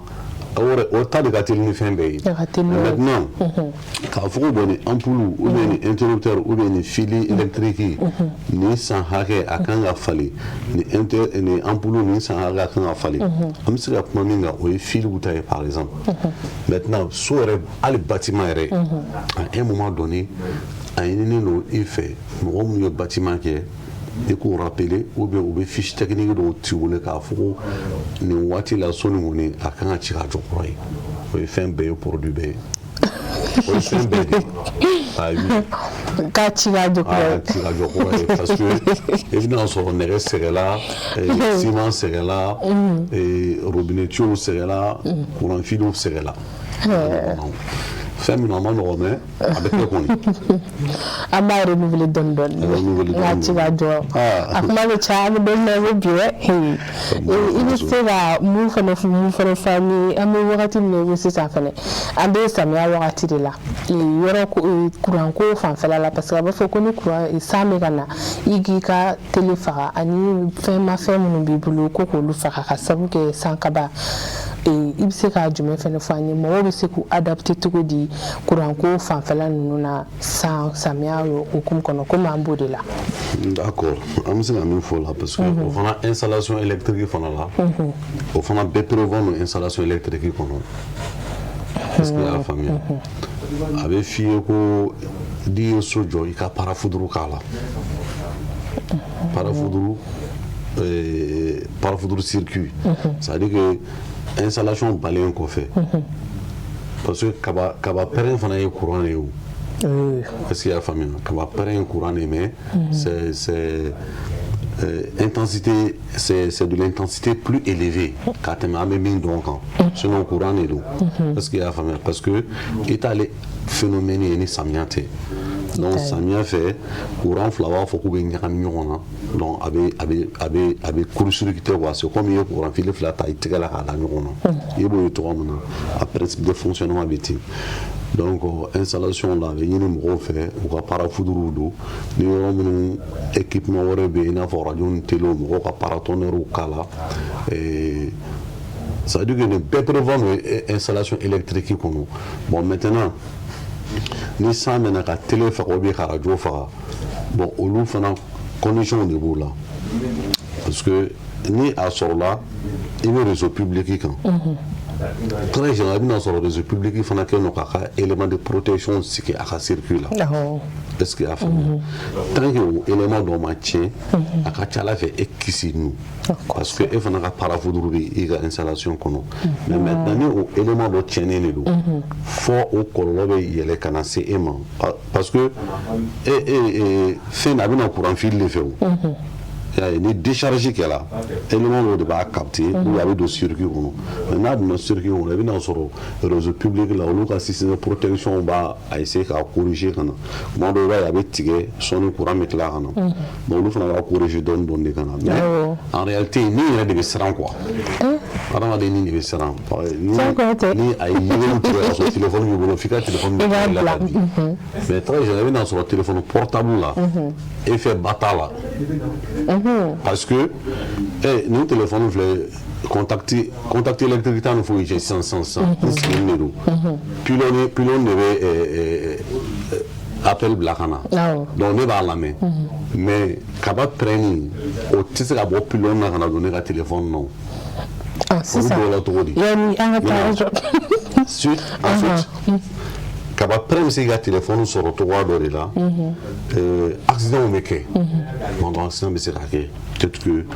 o ta de ka teli ni fɛn bɛɛ ye maintenant k'a fɔ ko bon ni ampoule ou bien ni interrupteur ou bien ni fili électrique ni san hakɛ a kan ka falen ni ampoule ni san hakɛ a kan ka falen an bɛ se ka kuma min kan o ye filiw ta ye par exemple maintenant so yɛrɛ hali bâtiment yɛrɛ à un moment donné a ɲininen don i fɛ mɔgɔ minnu ye bâtiment kɛ i k'o rappeler ou bien u bɛ fiche technique dɔw t'i wele k'a fɔ ko nin waati la so nin kɔni a kan ka ci ka jɔ kɔrɔ ye o ye fɛn bɛɛ ye produit bɛɛ ye o ye fɛn bɛɛ de ye k'a ci ka jɔ kɔrɔ ye k'a ci ka jɔ kɔrɔ ye parce que i bɛna sɔrɔ nɛgɛ sɛgɛla ciment sɛgɛla robinet tuyau sɛgɛla courant filiw sɛgɛla fɛn min na a ma nɔgɔn mɛ a bɛ kɛ kɔni an b'a renouveler dɔɔni dɔɔni k'a ci ka jɔ a kuma bɛ caya an bɛ don min na i ko bi dɛ i bɛ se ka mun fana fɔ an ye an bɛ wagati min na i ko sisan fɛnɛ an bɛ samiya wagati de la yɔrɔ kuranko fanfɛla la parce que a b'a fɔ ko ni kuran san bɛ ka na i k'i ka tele faga ani fɛnmafɛn minnu b'i bolo ko k'olu faga ka sabu kɛ san kaba i bɛ se ka jumɛn fɛnɛ fɔ an ye mɔgɔw bɛ se k'u adapter cogo di kuranko fanfɛla ninnu na samiya hukumu kɔnɔ komi an b'o de la. D'accord an bɛ se ka min fɔ o la parce que o fana installation électrique fana la o fana bɛɛ prévoit no installation électrique kɔnɔ est-ce que i y'a faamuya a bɛ f'i ye ko n'i ye so jɔ i ka parafoudre k'a la parafoudre circuit c'est-à-dire que installation balen kɔfɛ parce que kaba pɛrɛn fana ye courant de ye o est-ce que i y'a faamuya kaba pɛrɛn ye courant de mais c'est intensité c'est de l'intensité plus élevée k'a tɛmɛ an bɛ min dɔn kan sinon courant de don est-ce que i y'a faamuya parce que i t'ale phénomène ye ni samiya tɛ donc samiya fɛ courant fila b'a fɔ k'u bɛ ɲagami ɲɔgɔn na donc a bɛ court-circuiter quoi c'est comme i ye courant fil fila ta i tɛgɛ la k'a da ɲɔgɔn na i b'o ye cogoya min na a principe de fonctionnement bɛ ten donc installation la a bɛ ɲini mɔgɔw fɛ u ka parafoudrew don ni yɔrɔ minnu équipement wɛrɛ bɛ yen i n'a fɔ radio ni télé mɔgɔw ka paratonnerw k'a la ça veut dire que nin bɛɛ prévoir no installation électrique kɔnɔ bon maintenant ni san mɛna ka télé faga ou bien ka radio faga bon olu fana condition de b'o la parce que ni a sɔrɔla i bɛ réseau public kan très général i bɛna sɔrɔ réseau public fana kɛ no k'a ka élément de protection sigi a ka circuit la est-ce que a faamu tant que o élément dɔ ma tiɲɛ a ka ca Ala fɛ e kisi n'u parce que e fana ka parafoudre bɛ i ka installation kɔnɔ mais maintenant ni o élément dɔ tiɲɛnen de don fɔ o kɔlɔlɔ bɛ yɛlɛ ka na se e ma parce que fɛn a bɛna courant fil de fɛ o ni décharge kɛla élément dɔ de b'a capter ou a bɛ don circuit kɔnɔ mais n'a donna circuit kɔnɔ i bɛna sɔrɔ réseau public la olu ka système de protection b'a essayer k'a corriger ka na tuma dɔw i b'a ye a bɛ tigɛ sɔnni courant bɛ tila ka na donc olu fana b'a corriger dɔɔni dɔɔni de ka na mais en réalité ni yɛrɛ de bɛ siran quoi adamaden ni de bɛ siran ni a ye yɛlɛli tigɛ ka sɔrɔ téléphone b'i bolo f'i ka téléphone bɛ tigɛ la ka di mais très général i bɛna sɔrɔ téléphone portable la effet ba t'a la parce que ni téléphone filɛ contact électrique t'an fo i cɛ sisan n sigilen de don pylône de bɛ appel bila ka na donc ne b'a lamɛn mais kaba pɛrɛnni o tɛ se ka bɔ pylône na ka na don ne ka téléphone na o olu dɔw la cogo di ensuite kaba pɛrɛn bɛ se ka téléphone sɔrɔ cogoya dɔ de la accident bɛ kɛ donc accident bɛ se ka kɛ peut-être que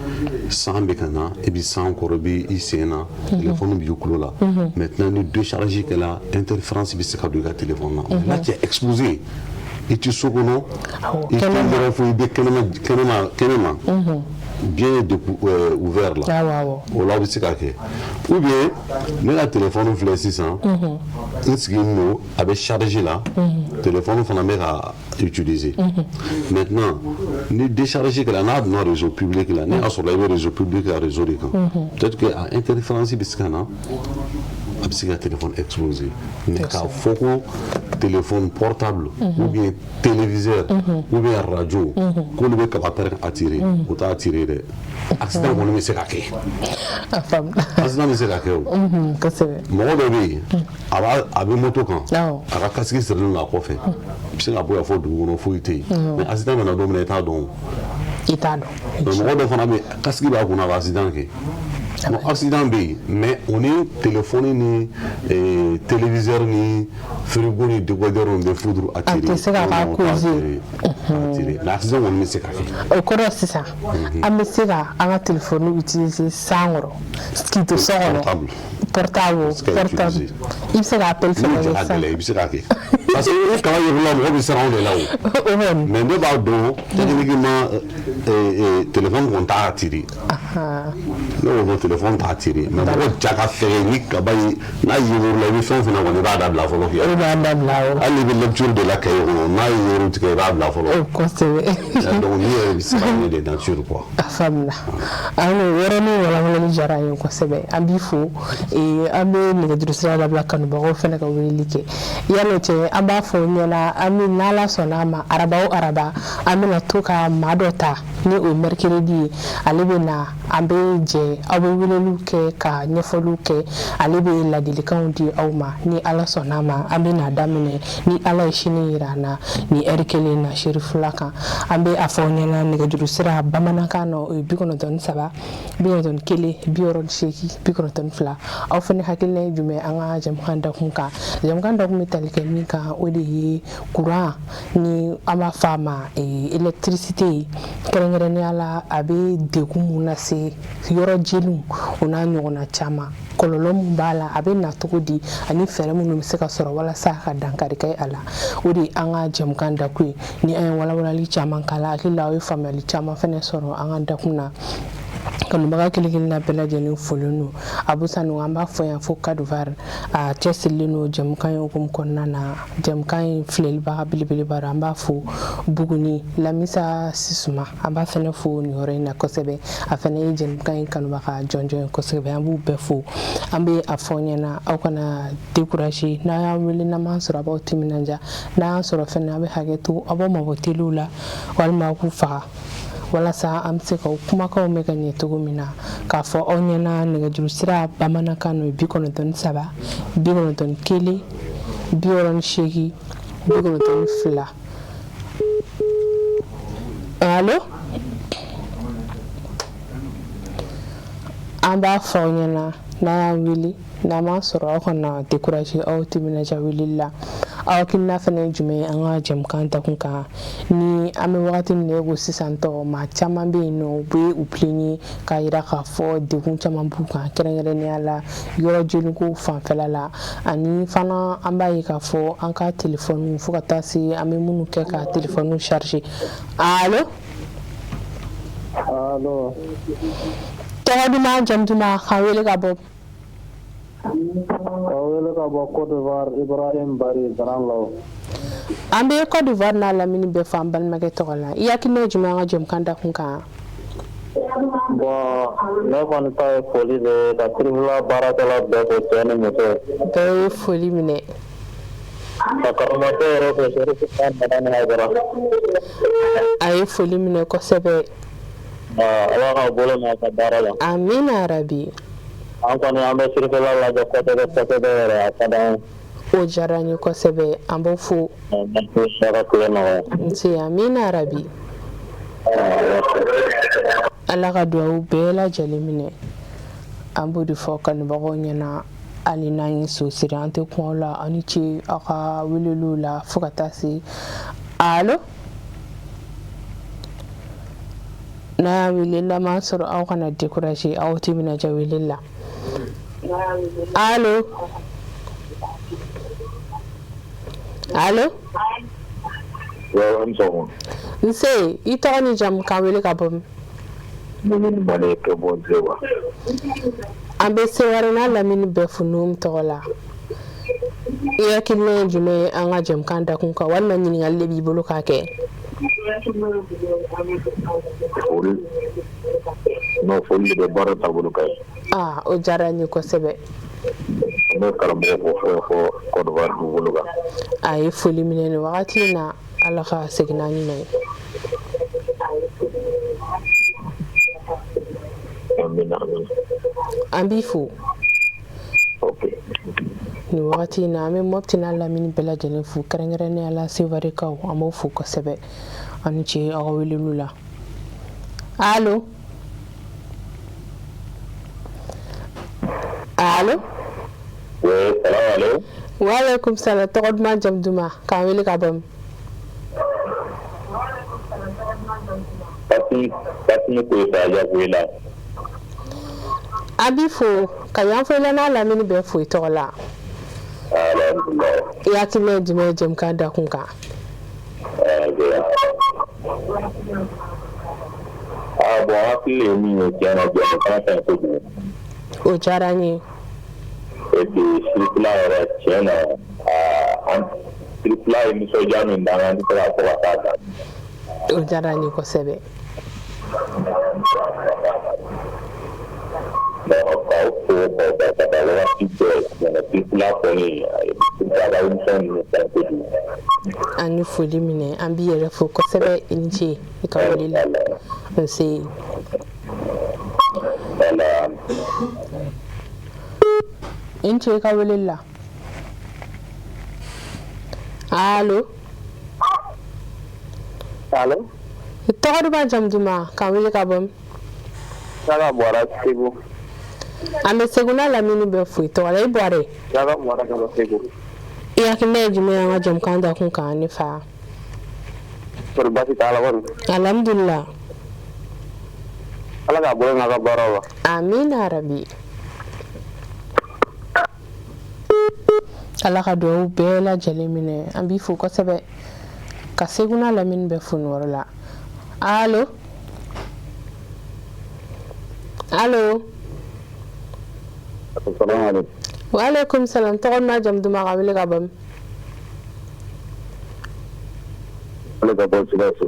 san bɛ ka na i bɛ san kɔrɔ bɛ i sen na téléphone b'i kulo la maintenant ni décharge kɛla interférence bɛ se ka don i ka téléphone na là tu es exposé i tɛ so kɔnɔ i tɛ yɔrɔ fo i bɛ kɛnɛma bien ouvert là o la bɛ se ka kɛ ou bien ne ka téléphone filɛ sisan n sigilen don a bɛ charger la téléphone fana bɛ ka utiliser maintenant ni décharge kɛla n'a donna réseau public la ni a sɔrɔ i bɛ réseau public ka réseau de kan peut-être que a interférence bɛ se ka na a bɛ se ka téléphone exploser mais k'a fɔ ko téléphone portable ou bien téléviseur ou bien radio k'olu bɛ kaba pɛrɛn attirer o t'a attirer dɛ accident kɔni bɛ se ka kɛ accident bɛ se ka kɛ o mɔgɔ dɔ bɛ yen a bɛ moto kan a ka casque sirilen don a kɔfɛ a bɛ se ka bɔ yan fɔ dugu kɔnɔ foyi tɛ yen mais accident bɛ na don min na i t'a dɔn mais mɔgɔ dɔ fana bɛ yen casque b'a kunna a bɛ accident kɛ bon accident bɛ yen mais o ni téléphone ni téléviseur ni frigo ni décodeur bɛ foudre attirer a tɛ se ka k'a cause mais accident kɔni bɛ se ka kɛ o kɔrɔ sisan an bɛ se ka an ka téléphone utiliser san kɔrɔ k'i to so kɔnɔ portable i bɛ se ka appel fɛnɛ kɛ san i bɛ se k'a kɛ parce que e kaba yɛrɛ mɔgɔ bɛ siran o de la o mais ne b'a dɔn techniquement téléphone kɔni t'a attirer ne y'o dɔn téléphone t'a attirer mais mɔgɔ ja ka fɛgɛ ni kaba ye n'a yɛrɛ la i bɛ fɛn fɛn kɔni i b'a dabila fɔlɔ kɛ hali n'i bɛ lecture de la cahier kɔnɔ n'a ye yɔrɔ tigɛ i b'a bila fɔlɔ kosɛbɛ donc ni yɛrɛ bɛ se ka ɲɛ de nature quoi a faamuna an yɔrɔnin walawalali diyara an ye kosɛbɛ an b'i fo an bɛ nɛgɛjuru sira labila kanubagaw fɛnɛ ka weleli kɛ yan'o cɛ an b'a fɔ ɲɛna an bɛ n'Ala sɔnna a ma araba o araba an bɛna to ka maa dɔ ta ni o ye mercredi ye ale bɛ na an bɛ jɛ aw bɛ weleliw kɛ ka ɲɛfɔliw kɛ ale bɛ ladilikanw di aw ma ni Ala sɔnna a ma an bɛ na daminɛ ni Ala ye sini yira an na ni heure kelen na Serifula kan an bɛ a fɔ ɲɛna nɛgɛjuru sira bamanankan na o ye 93 91 68 92 aw fɛnɛ hakilina ye jumɛn an ka jɛmukan dakun kan jɛmukan dakun bɛ tali kɛ min kan o de ye courant ni an b'a fɔ a ma électricité kɛrɛnkɛrɛnnenya la a bɛ degun mun lase yɔrɔ jeliw o n'a ɲɔgɔnna caman kɔlɔlɔ mun b'a la a bɛ na cogo di ani fɛɛrɛ minnu bɛ se ka sɔrɔ walasa ka dankari kɛ a la o de an ka jɛmukan dakun ye ni an ye walawalali caman k'a la hakili la aw ye faamuyali caman fɛnɛ sɔrɔ an ka dakun na kanubaga kilikilina bɛɛ lajɛlen folen no abusa no an b'a fɔ yan fo Kaduvare a cɛsirilen no jɛmukan ye hukumu kɔnɔna na jɛmukan ye filɛlibaga belebeleba an b'a fɔ Buguni Lamisa Sisuma an b'a fɛnɛ fɔ nin yɔrɔ in na kosɛbɛ a fɛnɛ ye jɛmukan ye kanubaga jɔnjɔn ye kosɛbɛ an b'u bɛɛ fɔ an bɛ a fɔ ɲɛna aw kana décourager n'a y'a wele n'an m'an sɔrɔ a b'aw timinanja n'a y'an sɔrɔ fɛnɛ a bɛ hakɛ to a b'aw mabɔ teliw la walima aw k'u faga walasa an bɛ se ka kumakanw mɛn ka ɲɛ cogo min na k'a fɔ aw ɲɛna nɛgɛjuru sira bamanankan n'o ye 93 91 68 92 allo an b'a fɔ aw ɲɛna n'a y'a wele n'a m'a sɔrɔ aw kana décourager aw timinanja weleli la aw hakilina fɛnɛ ye jumɛn ye an ka jɛmukan dakun kan ni an bɛ wagati min na ko sisan tɔ maa caman bɛ yen nɔ u bɛ u plaignent k'a jira k'a fɔ degun caman b'u kan kɛrɛnkɛrɛnnenya la yɔrɔ jeliko fanfɛla la ani fana an b'a ye k'a fɔ an ka téléphone fo ka taa se an bɛ minnu kɛ ka téléphone charger allo allo tɔgɔ duman jamu duman k'an wele ka bɔ awele ka bɔ Côte d'Ivoire Ibrahim Bari Garanlaw an bɛ Côte d'Ivoire n'a lamini bɛɛ fɔ an balimakɛ tɔgɔ la i hakilina ye jumɛn an ka jɛmukan dakun kan bon ne kɔni ta ye foli de ye ka tribunal baarakɛla bɛɛ fo cɛ ni muso bɛɛ ye foli minɛ ka karamɔgɔ yɛrɛ fo Serifu Kan Madani Haidara a ye foli minɛ kosɛbɛ Ala ka bolo mɛn a ka baara la amina rabi an kɔni an bɛ sirifɛla lajɛ kosɛbɛ yɛrɛ a ka d'an ye o diyara n ye kosɛbɛ an b'o fo nse amina rabi Ala ka duwawu bɛɛ lajɛlen minɛ an b'o de fɔ kanubagaw ɲɛna hali n'an ye so siri an tɛ kuma la aw ni ce aw ka weleliw la fo ka taa se allo n'a y'a wele n'a m'a sɔrɔ aw kana décourager aw timinanja weleli la allo allo nse i tɔgɔ ni jamu k'an wele ka bɔ an bɛ Seware n'a lamini bɛɛ fo n'o tɔgɔ la i hakilina ye jumɛn ye an ka jɛmukan dakun kan walima ɲininkali de b'i bolo k'a kɛ foli de bɛ baara taabolo kan o diyara n ye kosɛbɛ ne karamɔgɔ fɔ Côte d'Ivoire dugukolo kan a ye foli minɛ nin wagati in na Ala ka segin n'a ɲuman ye an b'i fo nin wagati in na an bɛ Mopti n'a lamini bɛɛ lajɛlen fo kɛrɛnkɛrɛnnenya la Sevarekaw an b'o fo kosɛbɛ aw ni ce aw ka weleliw la allo allo waaleykum salam tɔgɔ duman jamu duman k'an wele ka bɔ an b'i fo ka yan fo n'a lamini bɛɛ fo i tɔgɔ la i hakilina ye jumɛn ye jɛmukan dakun kan bon hakili ye min ye tiɲɛ na jɛmukan ka ɲi kojugu o diyara n ye et puis sirifila yɛrɛ tiɲɛ na sirifila ye nisɔndiya min d'an kan an tɛ se ka fɔ ka taa kan o diyara n ye kosɛbɛ k'aw fo ka taa wagati bɛɛ sirifila kɔni sirifila émission ninnu ka ɲi kojugu an ye foli minɛ an b'i yɛrɛ fo kosɛbɛ i ni ce i ka wele la nse i ni ce i ka wele la allo tɔgɔ duman jamu duman k'an wele ka bɔ Saka Bɔra Segu an bɛ Segu n'a lamini bɛɛ fo i tɔgɔ la i Bɔre Saka Bɔra ka bɔ Segu i hakilina ye jumɛn ye an ka jɛmukan dakun kan ne fa kɔri baasi t'ala kɔni alhamdulillah Ala ka bolo n'a ka baaraw la amina rabi Ala ka duwawu bɛɛ lajɛlen minɛ an b'i fo kosɛbɛ ka Segu n'a lamini bɛɛ fo nin yɔrɔ la allo allo Assalamualaikum. Waalaikum salam tɔgɔ ma jamu duman ka wele ka bɔ Ale ka bɔ Sikaso.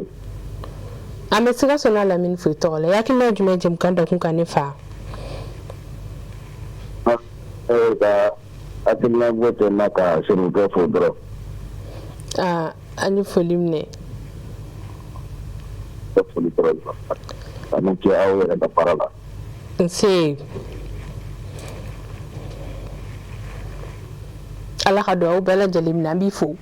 an bɛ Sikaso n'a lamini foyi tɔgɔ la i hakilina ye jumɛn ye jɛmukan da kun kan ne fa Ka hakilina bɔ ten na ka Senikɛ fo dɔrɔn. an ye foli minɛ Ka foli dɔrɔn. Ani ce aw yɛrɛ ka baara la. nse ala ka dugawu bɛɛ lajɛlen minɛ an b'i fo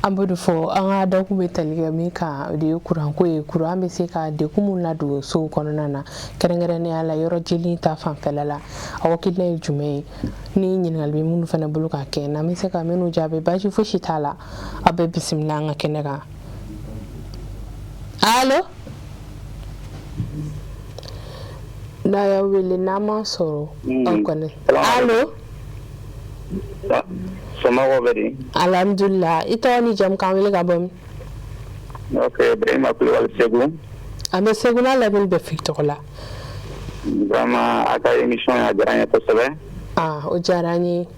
an b'o de fɔ an ka da kun bɛ tali kɛ min kan o de ye kuranko ye kuran bɛ se ka degun mun ladon sow kɔnɔna na kɛrɛnkɛrɛnnenya la yɔrɔ jeli ta fanfɛla la aw hakilina ye jumɛn ye ni ɲininkali bɛ minnu fana bolo ka kɛ n'an bɛ se ka minnu jaabi baasi fosi t'a la aw bɛɛ bisimila an ka kɛnɛ kan allo n'a y'a wele n'an ma sɔrɔ aw kɔni allo Somɔgɔw bɛ di? alhamdulillah i tɔgɔ ni jamu k'an wele ka bɔ min Ok, Ibrahima Kulibali Segu. an bɛ Segu n'a lamini bɛɛ f'i tɔgɔ la Vraiment a ka émission a diyara n ye kosɛbɛ. o diyara an ye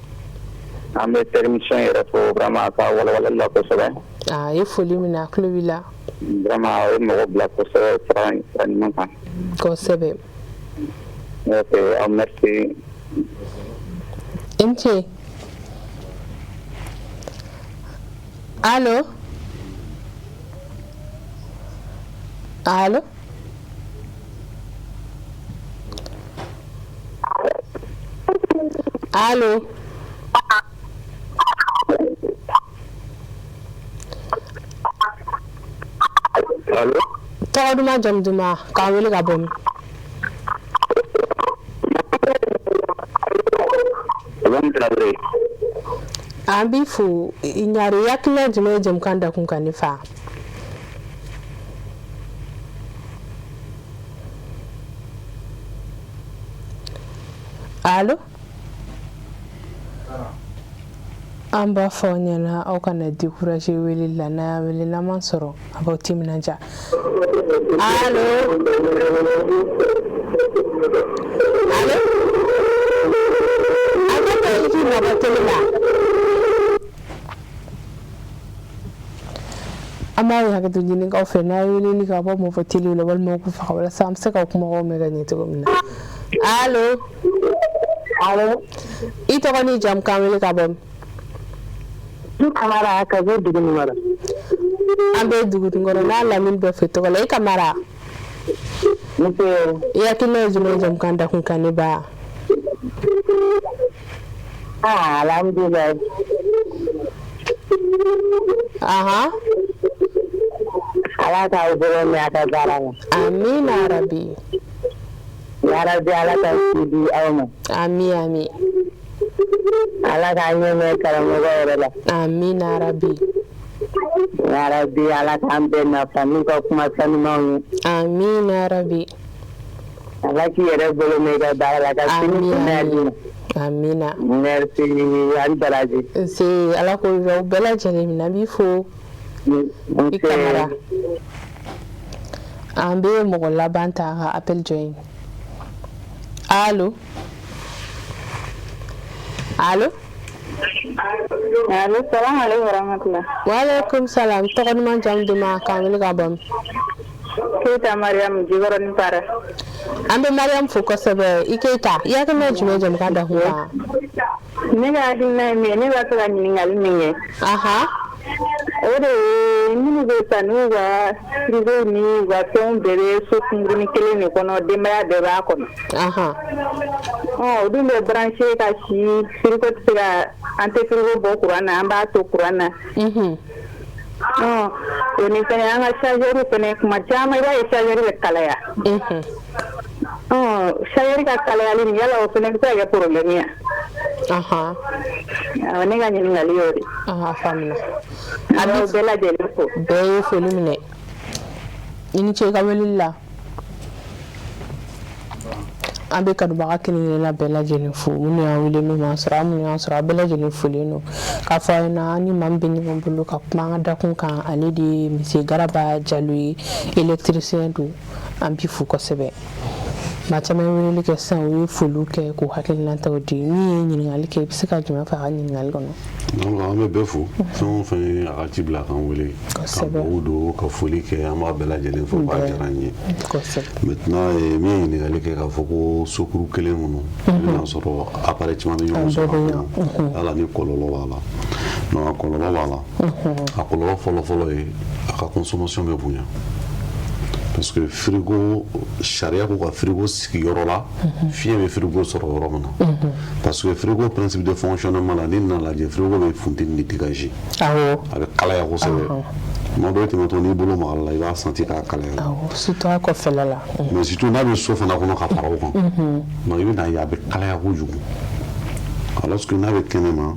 An bɛ technicien yɛrɛ fo vraiment a ka walawalali la kosɛbɛ. a ye foli minɛ a tulo b'i la Vraiment a ye mɔgɔ bila kosɛbɛ sira ɲuman kan. kosɛbɛ Ok, aw merci. i ni ce allo allo allo Allo? tɔgɔ duman jamu duman k'an wele ka bɔ min Ibrahima Traoré. an b'i fo ɲare i hakilina jumɛn ye jɛmukan da kun kan ne fa allo an b'a fɔ aw ɲɛna aw kana décourager weleli la n'a y'a wele n'an ma sɔrɔ a b'aw timinanja allo allo a ka taa i k'i nabɔ tele la an b'a hakɛto ɲini k'aw fɛ n'a ye weleli ka bɔ mɔgɔ tele la walima k'u faga walasa an bɛ se ka kumaw mɛn ka ɲɛ cogo min na allo allo i tɔgɔ ni jamu k'an wele ka bɔ min du Kamara ka bɔ Dugunikɔrɔ an bɛ Dugunikɔrɔ n'a lamini bɛɛ fɛ tɔgɔ la i Kamara i hakilina ye jumɛn ye jɛmukan da kun kan ne ba alhamdulillah ala k'aw bolo mɛn a ka baara la amin arabi yarabi ala ka si di aw ma amin ala k'a ɲɛ mɛn karamɔgɔ yɛrɛ la amin arabi yarabi ala k'an bɛɛ nafa n'u ka kuma sanumanw ye amin arabi ala k'i yɛrɛ bolo mɛn i ka baara la ka sini kɛnɛya di ma amina merci ani baraji nse ala k'o jɔ bɛɛ lajɛlen minɛ an b'i fo i Kamara an bɛ mɔgɔ laban ta ka appel join allo allo allo salamu aleykum warahmatulah waaleykum salam tɔgɔ duman jamu duman k'an wele ka bɔ min Keita Mariam Jikɔrɔni Para an bɛ Mariam fo kosɛbɛ i Keita i hakilina ye jumɛn ye jɛmukan da kun kan ne ka hakilina ye min ye ne b'a fɛ ka ɲininkali min kɛ o de ye minnu bɛ taa n'u ka frigo ni u ka fɛnw bɛɛ bɛ so kunkurunin kelen de kɔnɔ denbaya bɛɛ b'a kɔnɔ o dun bɛ branché ka si frigo tɛ se ka an tɛ frigo bɔ courant na an b'a to courant na o ni fɛnɛ an ka chargeur fɛnɛ kuma caman i b'a ye chargeur bɛ kalaya chargeur ka kalayali nin yala o fɛnɛ bɛ se ka kɛ problème ye ne ka ɲininkali y'o de faamuna an b'aw bɛɛ lajɛlen fo bɛɛ ye foli minɛ i ni ce i ka weleli la an bɛ kanubaga kelen-kelenna bɛɛ lajɛlen fo minnu y'an wele n'u m'an sɔrɔ an minnu y'an sɔrɔ a bɛɛ lajɛlen folen don k'a fɔ aw ɲɛna an ni maa min bɛ ɲɔgɔn bolo ka kuma an ka dakun kan ale de ye Monsieur Garaba Jalo ye électricien don an b'i fo kosɛbɛ maa caman weleli kɛ sisan u ye foliw kɛ k'u hakilinataw di min ye ɲininkali kɛ i bɛ se ka jumɛn fɔ a ka ɲininkali kɔnɔ. donc an bɛ bɛɛ fo fɛn o fɛn a ka ci bila k'an wele ka dugawu don ka foli kɛ an b'a bɛɛ lajɛlen fo k'a diyara n ye. maintenant min ye ɲininkali kɛ k'a fɔ ko sokuru kelen kɔnɔ i bɛna sɔrɔ appareil caman bɛ ɲɔgɔn sɔrɔ a kɔnɔ ala ni kɔlɔlɔ b'a la donc a kɔlɔlɔ b'a la a kɔlɔlɔ fɔlɔ-fɔlɔ ye a ka consommation bɛ bonya parce que frigo sariya ko ka frigo sigi yɔrɔ la fiɲɛ bɛ frigo sɔrɔ yɔrɔ min na parce que frigo principe de fonctionnement la ni nana lajɛ frigo bɛ funteni de dégager a bɛ kalaya kosɛbɛ tuma dɔw tɛmɛtɔ n'i bolo maga la i b'a senti k'a kalaya surtout a kɔfɛla la mais surtout n'a bɛ so fana kɔnɔ ka fara o kan donc i bɛ na ye a bɛ kalaya kojugu alors que n'a bɛ kɛnɛma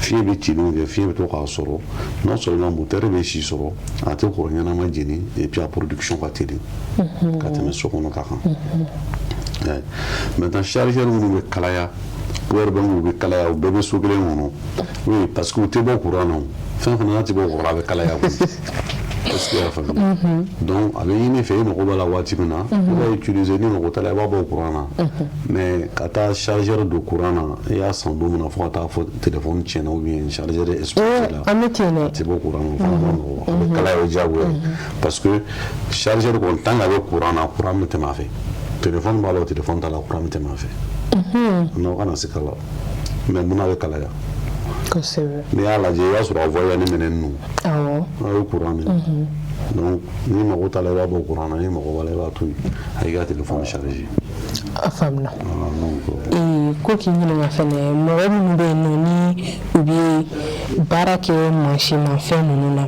fiɲɛ bɛ cilenw kɛ fiɲɛ bɛ to k'a sɔrɔ non seulement moteur bɛ si sɔrɔ a tɛ kɔrɔ ɲɛnama jeni et puis a production ka teli ka tɛmɛ so kɔnɔ ta kan maintenant chargeur minnu bɛ kalaya power bank bɛ kalaya u bɛɛ bɛ so kelen kɔnɔ oui parce que u tɛ bɔ courant na fɛn fana tɛ bɔ courant a bɛ kalaya est-ce que y'a faamuya donc a bɛ ɲini fɛ i mago b'a la waati min na i b'a utiliser ni mago t'a la i b'a bɔ courant na mais ka taa chargeur don courant na i y'a san don min na fo ka taa fɔ téléphone tiɲɛna ou bien chargeur explosé la a tɛ bɔ courant na o fana ma nɔgɔ a bɛ kalaya o diyagoya parce que chargeur kɔni tant que a bɛ courant na courant bɛ tɛmɛ a fɛ téléphone b'a la o téléphone t'a la courant bɛ tɛmɛ a fɛ non kana se kala mais mun na a bɛ kalaya n'i y'a lajɛ i b'a sɔrɔ a voyant ni minɛ ninnu a ye courant minɛ donc ni mago t'a la i b'a bɔ courant na ni mago b'a la i b'a to yen a y'i ka téléphone charger a faamuna ko k'i ɲininka fɛnɛ mɔgɔ minnu bɛ yen nɔ ni u bɛ baara kɛ mansinmafɛn ninnu na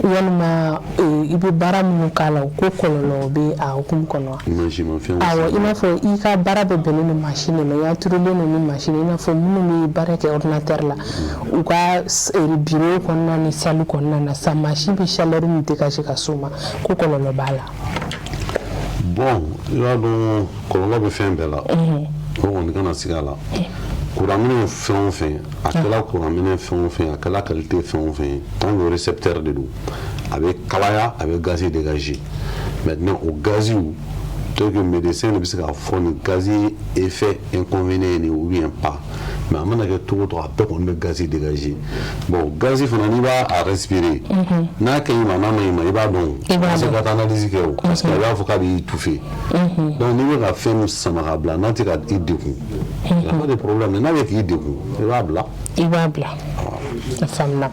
walima i bɛ baara minnu k'a la ko kɔlɔlɔ bɛ a hukumu kɔnɔ awɔ i n'a fɔ i ka baara bɛ bɛnnen don mansin de ma i y'a turulen don ni mansin i n'a fɔ minnu bɛ baara kɛ ordinateur la u ka bureau kɔnɔna ni salle kɔnɔna na sa mansin bɛ chaleur min dégager ka s'o ma ko kɔlɔlɔ b'a la. bon i b'a dɔn kɔlɔlɔ bɛ fɛn bɛɛ la o kɔni kana sigi a la courant minɛ fɛn o fɛn a kɛla courant minɛ fɛn o fɛn a kɛla qualité fɛn o fɛn tant que récepteur de don a bɛ kalaya a bɛ gaz dégager maintenant o gaziw tel que médecin de bɛ se k'a fɔ ni gazi effet inconvénient ni ou bien pas mais a mana kɛ cogo o cogo a bɛɛ kɔni bɛ gazi dégager bon gazi fana n'i b'a respirer n'a ka ɲi ma n'a ma ɲi ma i b'a dɔn i bɛ se ka taa analyse kɛ o parce que a b'a fɔ k'a b'i étouffer donc n'i bɛ ka fɛn min sama ka bila n'a tɛ ka i degun il n'y a pas de problème n'a bɛ k'i degun i b'a bila. I b'a bila a faamuna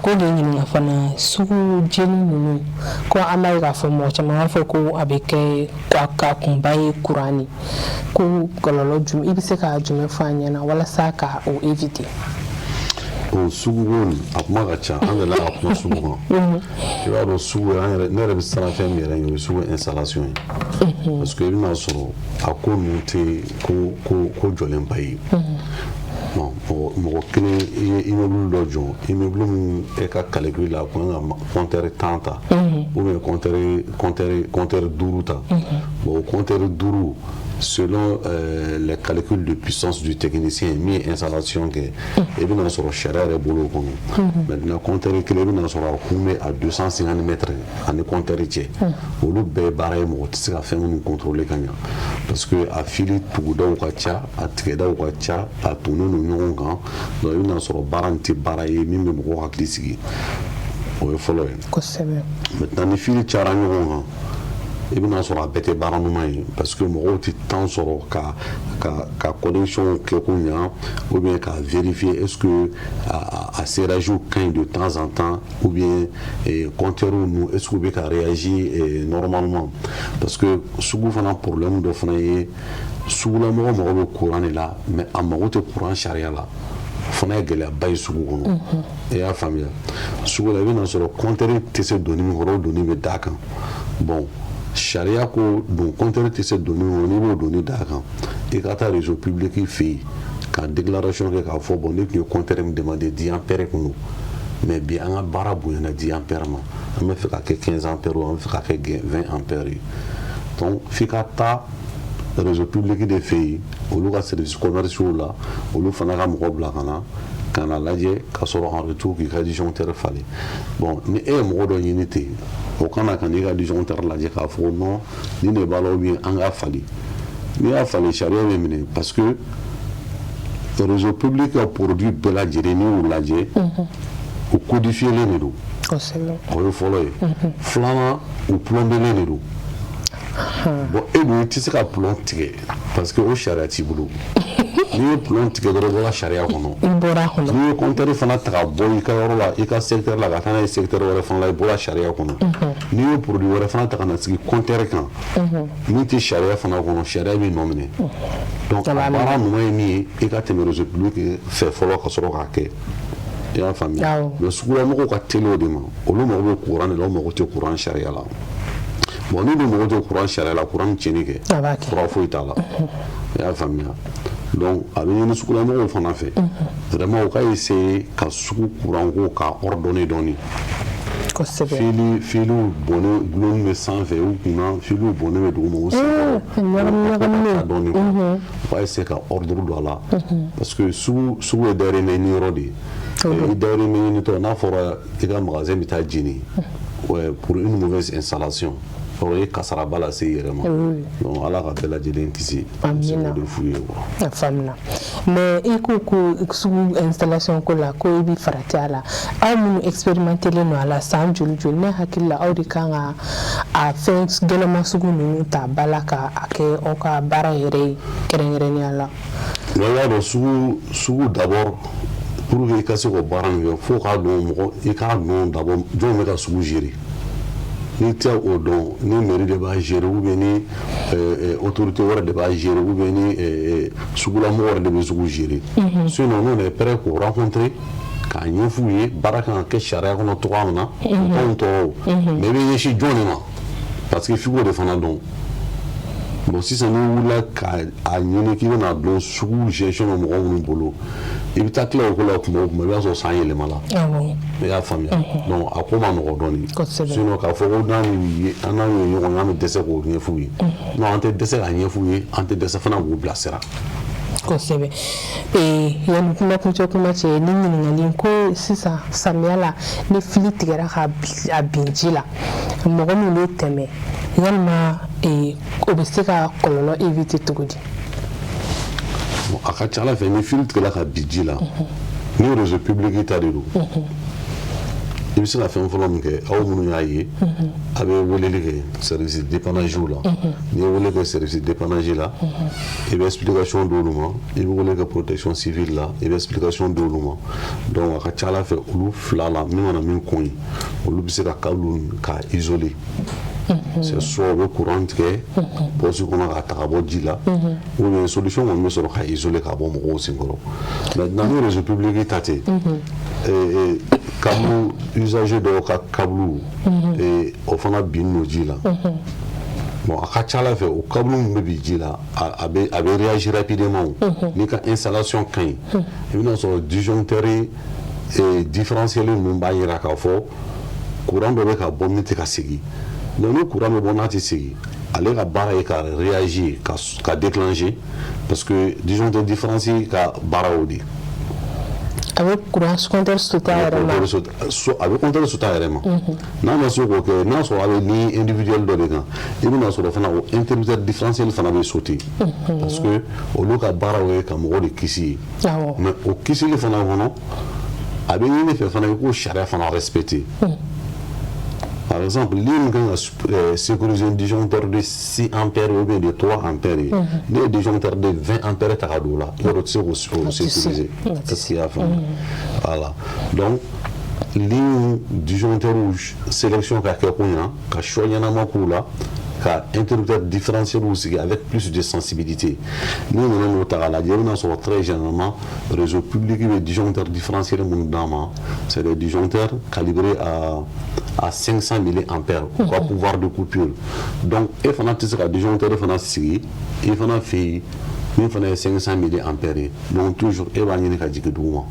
ko de ɲininka fana sugu jeli ninnu ko an b'a ye k'a fɔ mɔgɔ caman b'a fɔ ko a bɛ kɛ ka kunba ye courant ye ko kɔlɔlɔ jumɛn i bɛ se ka jumɛn fɔ an ɲɛna walasa ka o éviter. o sugu ko nin a kuma ka ca an delila ka kuma sugu kan i b'a dɔn sugu ne yɛrɛ bɛ siran fɛn min yɛrɛ ɲɛ o ye sugu installation ye parce que i bɛna sɔrɔ a ko ninnu tɛ ko jɔlenba ye bon mɔgɔ kelen i ye immeuble dɔ jɔ immeuble min e ka calcul la ko n ka compteur 10 ta ou bien compteur 5 ta bon compteur 5 selon les calculs de puissance du technicien min ye installation kɛ i bɛna sɔrɔ sariya yɛrɛ bolo kɔnɔ maintenant compteur kelen i bɛna sɔrɔ a kun bɛ a 250 mètres ani compteur cɛ olu bɛɛ baara ye mɔgɔ tɛ se ka fɛn minnu contrôler ka ɲa parce que a fili tugudaw ka ca a tigɛdaw ka ca a tunnen don ɲɔgɔn kan donc i bɛna sɔrɔ baara in tɛ baara ye min bɛ mɔgɔw hakili sigi o ye fɔlɔ ye kosɛbɛ maintenant ni fili cayara ɲɔgɔn kan i bɛna sɔrɔ a bɛɛ tɛ baara ɲuman ye parce que mɔgɔw tɛ temps sɔrɔ ka connexion kɛ ko ɲa ou bien ka vérifier est-ce que a serrage ka ɲi de temps en temps ou bien compteur ninnu est-ce que u bɛ ka réagir normalement parce que sugu fana problème dɔ fana ye sugulamɔgɔ mago bɛ courant de la mais a mago tɛ courant sariya la fana ye gɛlɛyaba ye sugu kɔnɔ i y'a faamuya sugu la i bɛna sɔrɔ compteur tɛ se donni min kɔrɔ o donni bɛ d'a kan bon sariya ko don compteur tɛ se donni min kɔrɔ n'i b'o donni d'a kan i ka taa réseau public fɛ yen ka déclaration kɛ k'a fɔ bon ne tun ye compteur min demandé 10 ampères kun don mais bi an ka baara bonyana 10 ampères ma an bɛ fɛ ka kɛ 15 ampères an bɛ fɛ ka kɛ 20 ampères ye donc f'i ka taa réseau public de fɛ yen olu ka service commerciaux la olu fana ka mɔgɔ bila ka na ka na lajɛ ka sɔrɔ en retour k'i ka disjoncteur falen bon ni e ye mɔgɔ dɔ ɲini ten o kana ka n'i ka disjoncteur lajɛ k'a fɔ non ni ne b'a la ou bien an k'a fali n'i y'a fali sariya bɛ minɛ parce que réseau public ka produit bɛɛ lajɛlen n'i y'u lajɛ u codifielen de don o ye fɔlɔ ye filanan u plombelen de don bon e dun i tɛ se ka plomb tigɛ parce que o sariya t'i bolo n'i ye plomb tigɛ dɔrɔn i bɔra sariya kɔnɔ n'i ye compteur fana ta ka bɔ i ka yɔrɔ la i ka secteur la ka taa n'a ye secteur wɛrɛ fana la i bɔra sariya kɔnɔ n'i ye produit wɛrɛ fana ta ka na sigi compteur kan min tɛ sariya fana kɔnɔ sariya b'i nɔ minɛ donc a baara ɲuman ye min ye i ka tɛmɛ réseau public fɛ fɔlɔ ka sɔrɔ k'a kɛ i y'a faamuya mais sugulamɔgɔw ka teli o de ma olu mago bɛ courant de la o mago tɛ courant sariya la bon ni dun mago tɛ courant sariya la courant tiɲɛni kɛ fura foyi t'a la i y'a faamuya donc a bɛ ɲini sugulamɔgɔw fana fɛ vraiment u ka essayer ka sugu courant ko ka ordonner dɔɔni filiw bɔnnen gulonnin bɛ sanfɛ u kunna filiw bɔnnen bɛ duguma u senkɔrɔ dɔɔni u ka essayer ka ordre don a la parce que sugu ye dayirimɛ ɲini yɔrɔ de ye i dayirimɛ ɲinitɔ n'a fɔra i ka magasin bɛ taa jeni pour une mauvaise installation o ye kasaraba lase i yɛrɛ ma donc ala ka bɛɛ lajɛlen kisi amina de f'u ye a faamuna mais i ko sugu installation ko la ko i bi farati a la aw minnu expérimentelen no a la san joli ne hakili la aw de kan ka a fɛn gɛlɛma sugu ninnu ta ba la ka a kɛ aw ka baara yɛrɛ ye kɛrɛnkɛrɛnnenya la i y'a dɔn sugu d'abord pour que i ka se k'o baara min kɛ fo k'a dɔn mɔgɔ i k'a dɔn d'abord jɔn bɛ ka sugu gérer ni tɛ o dɔn ni mairie de b'a gérer ou bien ni autorité wɛrɛ de b'a gérer ou bien ni sugulamɔgɔ wɛrɛ de bɛ sugu gérer sinon n'o est prêt k'o rencontrer k'a ɲɛf'u ye baara kan ka kɛ sariya kɔnɔ cogoya min na o t'anw tɔɔrɔ mais i bɛ ɲɛsin jɔn de ma parce que f'i k'o de fana dɔn bon sisan n'i wulila k'a ɲini k'i bɛna dɔn sugu gestion bɛ mɔgɔ minnu bolo i bɛ taa tila o ko la tuma o tuma i b'a sɔrɔ san yɛlɛma la i y'a faamuya donc a ko ma nɔgɔ dɔɔni sinon k'a fɔ ko n'an y'u ye an n'an y'u ye ɲɔgɔn ye an bɛ dɛsɛ k'o ɲɛf'u ye non an tɛ dɛsɛ k'a ɲɛf'u ye an tɛ dɛsɛ fana k'u bilasira kosɛbɛ yanni kumakuncɛ kuma cɛ ni ɲininkali ko sisan samiya la ni fili tigɛra ka bin ji la mɔgɔ min bɛ tɛmɛ yalima o bɛ se ka kɔlɔlɔ éviter cogo di a ka ca ala fɛ ni fili tigɛra ka bin ji la ni réseau public ta de don i bɛ se ka fɛn fɔlɔ min kɛ aw minnu y'a ye a bɛ weleli kɛ service dépannage la n'i ye wele kɛ service dépannage la i bɛ explication d'olu ma i bɛ wele kɛ protection civile la i bɛ explication d'olu ma donc a ka ca ala fɛ olu fila la min mana min kun ye olu bɛ se ka câble k'a isoler c'est soit o bɛ courant tigɛ poste kɔnɔ k'a ta ka bɔ ji la ou bien solution kɔni bɛ sɔrɔ ka isoler ka bɔ mɔgɔw senkɔrɔ maintenant ni réseau public ta tɛ câble usager dɔw ka câble o fana bin n'o ji la bon a ka ca ala fɛ o câble min bɛ bin ji la a bɛ réagir rapidement n'i ka installation ka ɲi i bɛna sɔrɔ disjoncteur différentiel ninnu b'a jira k'a fɔ courant dɔ bɛ ka bɔ min tɛ ka segin donc ni courant bɛ bɔ n'a tɛ segin ale ka baara ye ka réagir ka déclencher parce que disjoncteur différentiel ka baara o de a bɛ courant compteur sauter a yɛrɛ ma a bɛ compteur sauter a yɛrɛ ma n'a ma se k'o kɛ n'a sɔrɔ a bɛ ligne individuelle dɔ de kan i bɛna sɔrɔ fana o interrupteur différentiel fana bɛ sauter parce que olu ka baara o ye ka mɔgɔ de kisi ye mais o kisili fana kɔnɔ a bɛ ɲini fɛ fana i k'o sariya fana respecter par exemple ligne kan ka sécuriser un disjoncteur de 6 ampères ou bien de 3 ampères ye ne ye disjoncteur de 20 ampères ta ka don o la i b'a dɔn o tɛ se k'o sécuriser est-ce que i y'a faamu voilà donc ligne disjoncteur sélection ka kɛ ko ɲɛ ka choix ɲɛnama k'u la ka interrupteur différentiel sigi avec plus de sensibilité ni nana n'o ta k'a lajɛ i bɛna sɔrɔ très généralement réseau public bɛ disjoncteur différentiel minnu d'an ma c'est des disjoncteurs calibrés à 500 milliampères u ka pouvoir de coupure donc e fana tɛ se ka disjoncteur fana sigi i fana fɛ yen min fana ye 500 milliampères ye donc toujours e b'a ɲini ka jigin duguma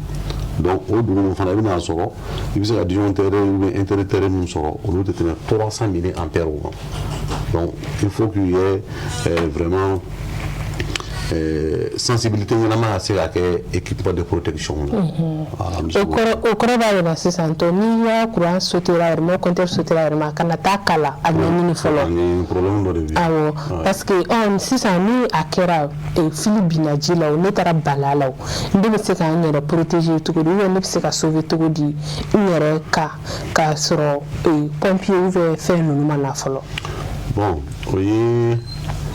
donc o dugu fana i bɛna sɔrɔ i bɛ se ka disjoncteur ou bien interrupteur min sɔrɔ olu tɛ tɛmɛ 300 milliampères o kan donc il faut qu'il y ait vraiment sensibilité ɲɛnama se ka kɛ équipement de protection o kɔrɔ b'a yɛrɛ sisan to ni y'a courant sauté la yɛrɛ compteur sauté la yɛrɛ kana taa kala a ɲɛɲini fɔlɔ ni problème dɔ de bɛ awɔ parce que sisan ni a kɛra fili binna ji la o ne taara bala la o ne bɛ se k'an yɛrɛ protéger cogo di ou bien ne bɛ se ka sauver cogo di n yɛrɛ k'a sɔrɔ pompier ou bien fɛn ninnu ma na fɔlɔ bon o ye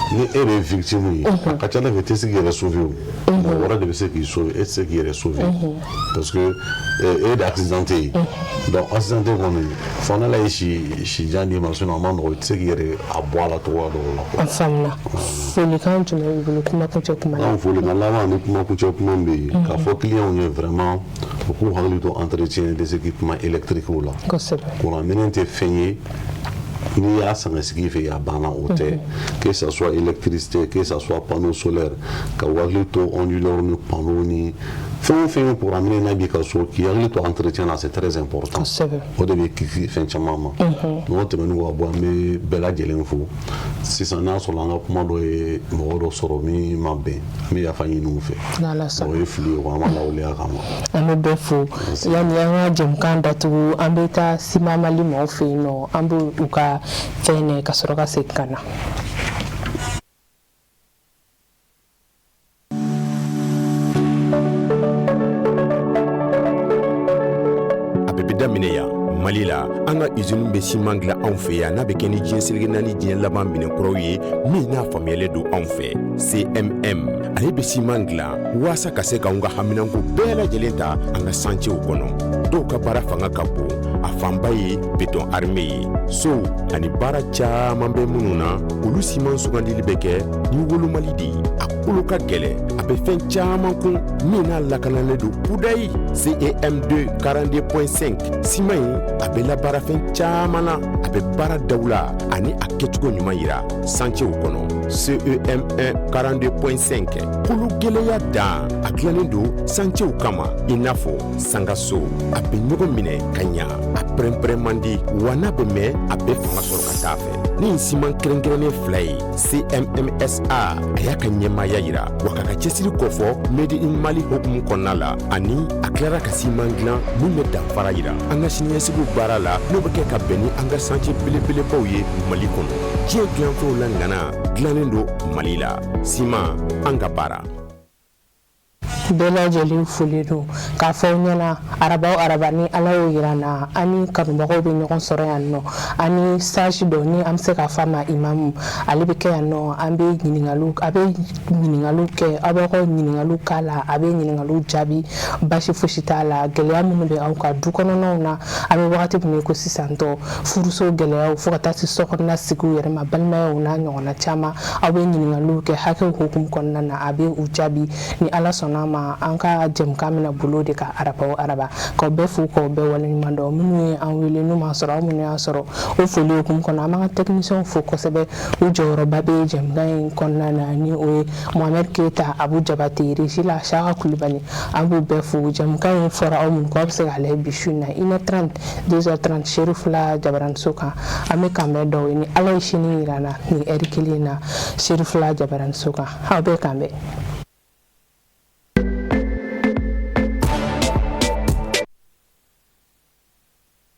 ni e de ye victime ye a ka ca ala fɛ i tɛ se k'i yɛrɛ sauver o mɔgɔ wɛrɛ de bɛ se k'i sauver e tɛ se k'i yɛrɛ sauver parce que e de accidenté ye donc accidenté kɔni fo n'ala ye si jan d'i ma sinon a ma nɔgɔ i tɛ se k'i yɛrɛ a bɔ a la cogoya dɔw la quoi. a faamuna folikan jumɛn b'i bolo kumakuncɛ kuma la. folikan laban ni kumakuncɛ kuma bɛ yen k'a fɔ client ye vraiment u k'u hakili to entretien des équipements électriques la. kosɛbɛ. courant minɛ tɛ fɛn ye n'i y'a san ka sigi fɛ a banna o tɛ que ça soit électricité que ça soit panneau solaire ka hakili to onduleur ni panneau ni fɛn o fɛn ye courant minɛ n'a b'i ka so k'i hakili to entretien na c'est très important o de bɛ kisi fɛn caman ma n'o tɛmɛnen kɔ ka bɔ an bɛ bɛɛ lajɛlen fo sisan n'a sɔrɔ an ka kuma dɔ ye mɔgɔ dɔ sɔrɔ min ma bɛn an bɛ yafa ɲini u fɛ o ye fili ye an ma lawaleya kama an bɛ bɛɛ fo yanni an ka jɛmukan datugu an bɛ taa Sima Mali mɔgɔw fɛ yen nɔ an bɛ u ka fɛn ka sɔrɔ ka segin ka na. Mali la an ka usine bɛ siman dilan anw fɛ yan n'a bɛ kɛ ni diɲɛ seleke naani diɲɛ laban minɛnkuraw ye min n'a faamuyalen don anw fɛ CMM ale bɛ siman dilan waasa ka se k'anw ka haminanko bɛɛ lajɛlen ta an ka santiw kɔnɔ dɔw ka baara fanga ka bon a fanba ye béton armé ye so ani baara caman bɛ minnu na olu siman sugandili bɛ kɛ ni wolomali de ye a kolo ka gɛlɛn a bɛ fɛn caman kun min n'a lakanalen don pudayi CEM2 42.5 siman in a bɛ labaara fɛn caman na a bɛ baara daw la ani a kɛcogo ɲuman yira santiw kɔnɔ CEM1 42.5 kolo gɛlɛya dan a dilannen don santiw kama i n'a fɔ sangaso a bɛ ɲɔgɔn minɛ ka ɲa a pɛrɛn-pɛrɛn man di wa n'a bɛ mɛn a bɛ fanga sɔrɔ ka taa fɛ ni siman kɛrɛnkɛrɛnnen fila ye CMMSA a y'a ka ɲɛmaaya yira wa k'a ka cɛsiri kɔfɔ Made in Mali hukumu kɔnɔna la ani a tilara ka siman dilan min bɛ danfara yira an ka siniɲɛsigiw baara la n'o bɛ kɛ ka bɛn ni an ka santier belebelebaw ye Mali kɔnɔ diɲɛ dilanfɛnw la ŋana dilannen don Mali la siman an ka baara. bɛɛ lajɛlen foli don k'a fɔ ɲɛna araba o araba ni ala y'o yira n na ani kanubagaw bɛ ɲɔgɔn sɔrɔ yan nɔ ani sage dɔ ni an bɛ se k'a fɔ a ma imamu ale bɛ kɛ yan nɔ an bɛ ɲininkaliw a bɛ ɲininkaliw kɛ aw b'aw ka ɲininkaliw k'a la a bɛ ɲininkaliw jaabi basi fosi t'a la gɛlɛya minnu bɛ aw ka du kɔnɔnaw na an bɛ wagati min ko sisan tɔ furuso gɛlɛyaw fo ka taa se sokɔnɔna sigiw yɛrɛ ma balimayaw n'a ɲɔgɔnna caman aw bɛ ɲininkaliw kɛ hakɛw hukumu kɔnɔna na a bɛ u jaabi ni ala sɔnna ma an ka jɛmukan mina bolo de ka araba o araba k'aw bɛɛ fo k'aw bɛɛ waleɲuman dɔn minnu ye an wele n'u ma sɔrɔ aw minnu y'a sɔrɔ o foli hukumu kɔnɔ an b'an ka technicien fo kosɛbɛ u jɔyɔrɔba bɛ jɛmukan in kɔnɔna na ni o ye Mohamed Keita Abu Jabate Régie la Saka Kulibali an b'u bɛɛ fo jɛmukan in fɔra aw minnu k'aw bɛ se k'a lajɛ bi su in na 1h30 2h30 Serifula Jabaranso kan an bɛ kan bɛɛ dɔw ye ni ala ye sini yira n na ni heure kelen na Serifula Jabaranso kan aw bɛɛ kan bɛɛ